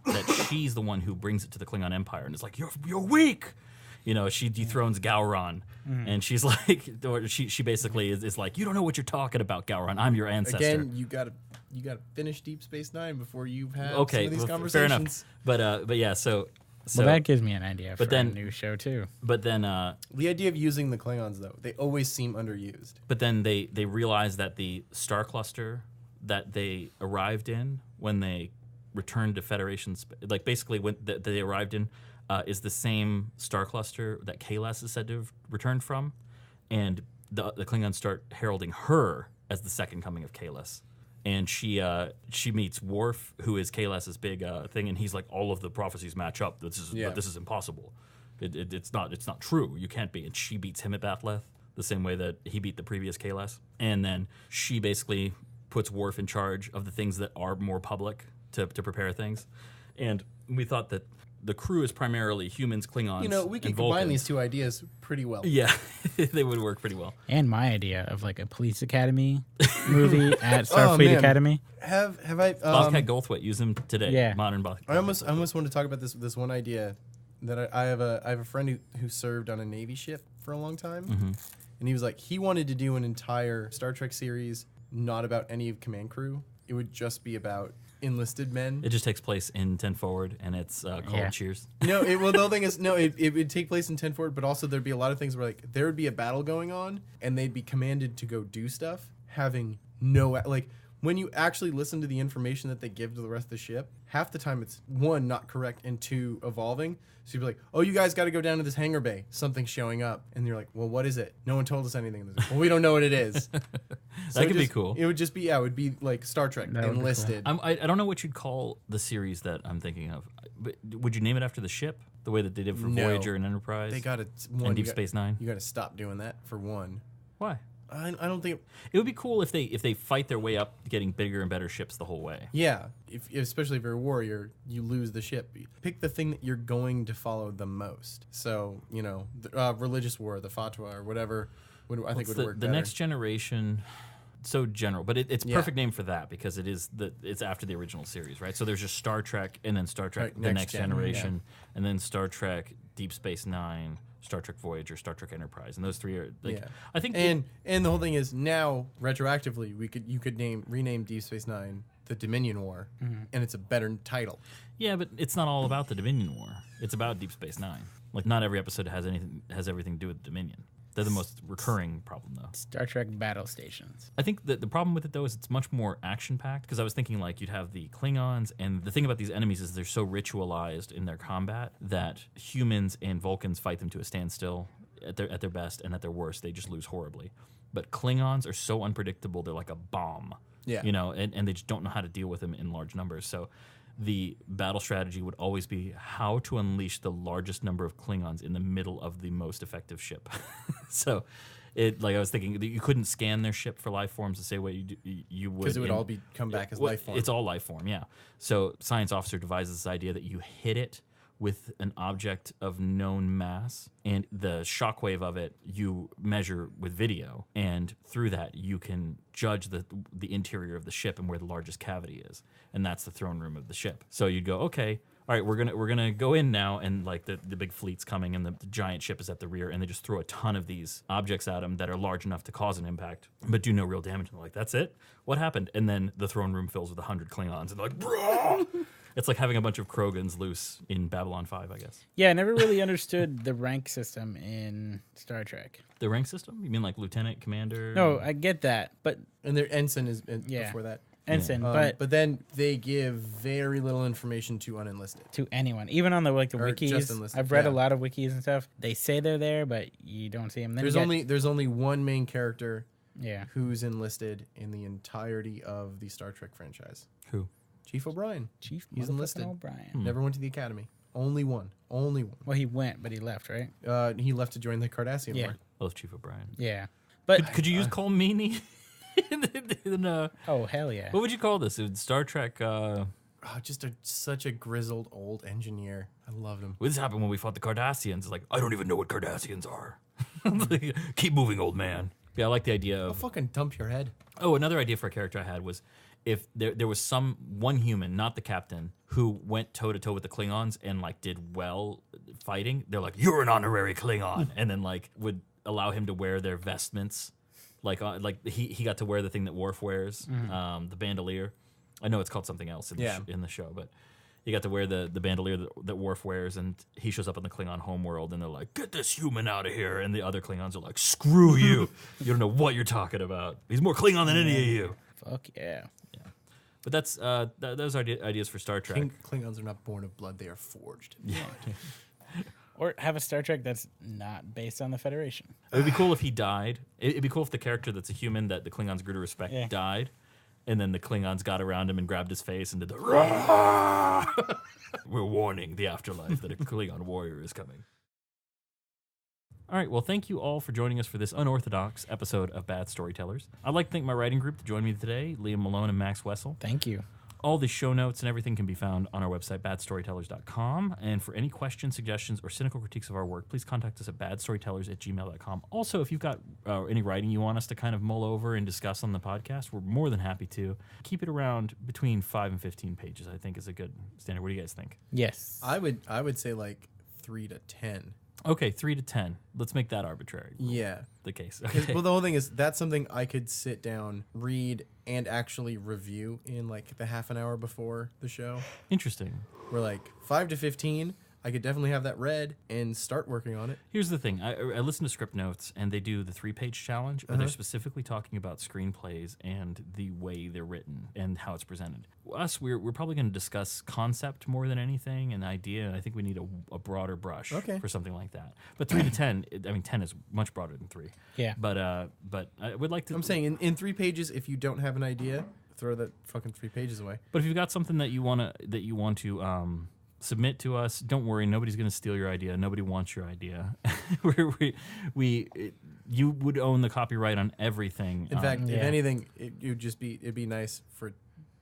she's the one who brings it to the Klingon Empire and is like, you're weak. You know, she dethrones Gowron, and she's like, she basically is like, you don't know what you're talking about, Gowron. I'm your ancestor. Again, you gotta finish Deep Space Nine before you've had some of these conversations. Fair enough. But yeah, so that gives me an idea for a new show too. But then the idea of using the Klingons though, they always seem underused. But then they realize that the star cluster that they arrived in when they returned to Federation, like basically when they arrived in. Is the same star cluster that Kahless is said to have returned from, and the Klingons start heralding her as the second coming of Kahless, and she meets Worf, who is Kahless's big thing, and he's like, all of the prophecies match up. This is impossible. It's not true. You can't be. And she beats him at Bathleth the same way that he beat the previous Kahless, and then she basically puts Worf in charge of the things that are more public to prepare things, and we thought that. The crew is primarily humans, Klingons, we and can combine these two ideas pretty well. Yeah, they would work pretty well. And my idea of like a police academy movie at Starfleet Academy. Have I? Bobcat Goldthwait use them today. Yeah, modern Bobcat. I almost want to talk about this one idea that I have a friend who served on a Navy ship for a long time, and he was like he wanted to do an entire Star Trek series not about any of command crew. It would just be about enlisted men. It just takes place in 10 Forward, and it's called Cheers. No, the whole thing is, it would take place in 10 Forward, but also there'd be a lot of things where, like, there would be a battle going on, and they'd be commanded to go do stuff, having no, like, when you actually listen to the information that they give to the rest of the ship, half the time it's, one, not correct, and two, evolving. So you'd be like, oh, you guys got to go down to this hangar bay. Something's showing up. And you're like, well, what is it? No one told us anything. Well, we don't know what it is. That could be cool. It would just be, it would be like Star Trek, enlisted. Cool. I don't know what you'd call the series that I'm thinking of. But would you name it after the ship? The way that they did for Voyager and Enterprise? They got it. And Deep Space Nine? You got to stop doing that, for one. Why? I don't think it would be cool if they fight their way up, getting bigger and better ships the whole way. Yeah, especially if you're a warrior, you lose the ship. Pick the thing that you're going to follow the most. So the religious war, the fatwa, or whatever. Would work better. The Next Generation. So general, but it's perfect name for that because it's after the original series, right? So there's just Star Trek and then Star Trek The Next Generation, and then Star Trek Deep Space Nine. Star Trek Voyager, Star Trek Enterprise, and those three are I think. And the whole thing is now retroactively you could rename Deep Space Nine the Dominion War, and it's a better title. Yeah, but it's not all about the Dominion War. It's about Deep Space Nine. Like not every episode has everything to do with Dominion. They're the most recurring problem, though. Star Trek battle stations. I think that the problem with it, though, is it's much more action-packed, because I was thinking, like, you'd have the Klingons, and the thing about these enemies is they're so ritualized in their combat that humans and Vulcans fight them to a standstill at their best, and at their worst, they just lose horribly. But Klingons are so unpredictable, they're like a bomb. Yeah. And they just don't know how to deal with them in large numbers. So the battle strategy would always be how to unleash the largest number of Klingons in the middle of the most effective ship. So, I was thinking that you couldn't scan their ship for life forms the same way you would. Because it would all come back as life form. It's all life form, yeah. So, science officer devises this idea that you hit it with an object of known mass, and the shockwave of it you measure with video, and through that you can judge the interior of the ship and where the largest cavity is, and that's the throne room of the ship. So you'd go, okay, all right, we're gonna go in now, and like the big fleet's coming, and the giant ship is at the rear, and they just throw a ton of these objects at them that are large enough to cause an impact, but do no real damage. And they're like, that's it? What happened? And then the throne room fills with 100 Klingons, and they're like, bro! It's like having a bunch of Krogans loose in Babylon 5, I guess. Yeah, I never really understood the rank system in Star Trek. The rank system? You mean like lieutenant, commander? No, I get that, but And their ensign is Yeah. before that. ensign, but then they give very little information to unenlisted. to anyone, even on the the Or just wikis. enlisted, I've read yeah. a lot of wikis and stuff. They say they're there, but you don't see them. Then There's only one main character yeah. who's enlisted in the entirety of the Star Trek franchise. Who? Chief O'Brien. Chief He's enlisted. O'Brien. Never went to the academy. Only one. Well, he went, but he left, right? He left to join the Cardassian Yeah. War. Both Chief O'Brien. Yeah, but Could you use Cole Meany? oh hell yeah. What would you call this? It would Star Trek. Just such a grizzled old engineer. I loved him. This happened when we fought the Cardassians. Like, I don't even know what Cardassians are. Like, keep moving, old man. Yeah, I like the idea I'll of. fucking dump your head. Oh, another idea for a character I had was if there was one human, not the captain, who went toe to toe with the Klingons and like did well fighting. They're like, you're an honorary Klingon, and then like would allow him to wear their vestments. Like he got to wear the thing that Worf wears, the bandolier. I know it's called something else in the show, but he got to wear the bandolier that Worf wears, and he shows up in the Klingon homeworld, and they're like, get this human out of here. And the other Klingons are like, screw you. You don't know what you're talking about. He's more Klingon than any of you. Fuck yeah. But that's those are ideas for Star Trek. Klingons are not born of blood; they are forged. Yeah. Or have a Star Trek that's not based on the Federation. It would be cool if he died. It'd be cool if the character that's a human that the Klingons grew to respect died, and then the Klingons got around him and grabbed his face and did the "Rah!" We're warning the afterlife that a Klingon warrior is coming. All right, well, thank you all for joining us for this unorthodox episode of Bad Storytellers. I'd like to thank my writing group to join me today, Liam Malone and Max Wessel. Thank you. All the show notes and everything can be found on our website, badstorytellers.com. And for any questions, suggestions, or cynical critiques of our work, please contact us at badstorytellers@gmail.com. Also, if you've got any writing you want us to kind of mull over and discuss on the podcast, we're more than happy to. Keep it around between 5 and 15 pages, I think, is a good standard. What do you guys think? Yes. I would say like 3 to 10. Okay, 3 to 10. Let's make that arbitrary. Yeah. The case. 'Cause- Okay. Well, the whole thing is that's something I could sit down, read, and actually review in like the half an hour before the show. Interesting. We're like 5 to 15. I could definitely have that read and start working on it. Here's the thing. I listen to script notes, and they do the 3-page challenge, and they're specifically talking about screenplays and the way they're written and how it's presented. Us, we're probably going to discuss concept more than anything, and idea, and I think we need a broader brush for something like that. But 3 to 10, 10 is much broader than 3. Yeah. But I would like to... I'm saying in 3 pages, if you don't have an idea, throw that fucking 3 pages away. But if you've got something that you want to submit to us, don't worry. Nobody's going to steal your idea. Nobody wants your idea. You would own the copyright on everything. In fact, Yeah. if anything, it'd be nice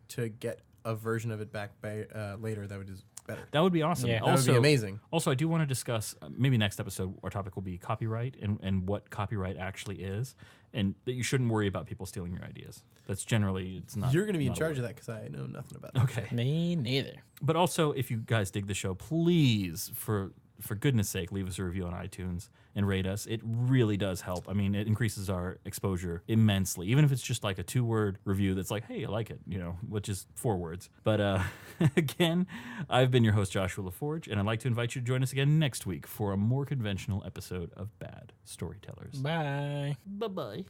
to get a version of it back by later. That would do better. that would be awesome. Yeah. That would be amazing. Also, I do want to discuss, maybe next episode, our topic will be copyright and what copyright actually is, and that you shouldn't worry about people stealing your ideas. That's generally, it's not. You're going to be in not a charge word. of that because I know nothing about it. Okay. Me neither. But also, if you guys dig the show, please, for goodness sake, leave us a review on iTunes and rate us. It really does help. I mean, it increases our exposure immensely, even if it's just like a 2-word review that's like, hey, I like it, which is 4 words. But again, I've been your host, Joshua LaForge, and I'd like to invite you to join us again next week for a more conventional episode of Bad Storytellers. Bye. Bye-bye.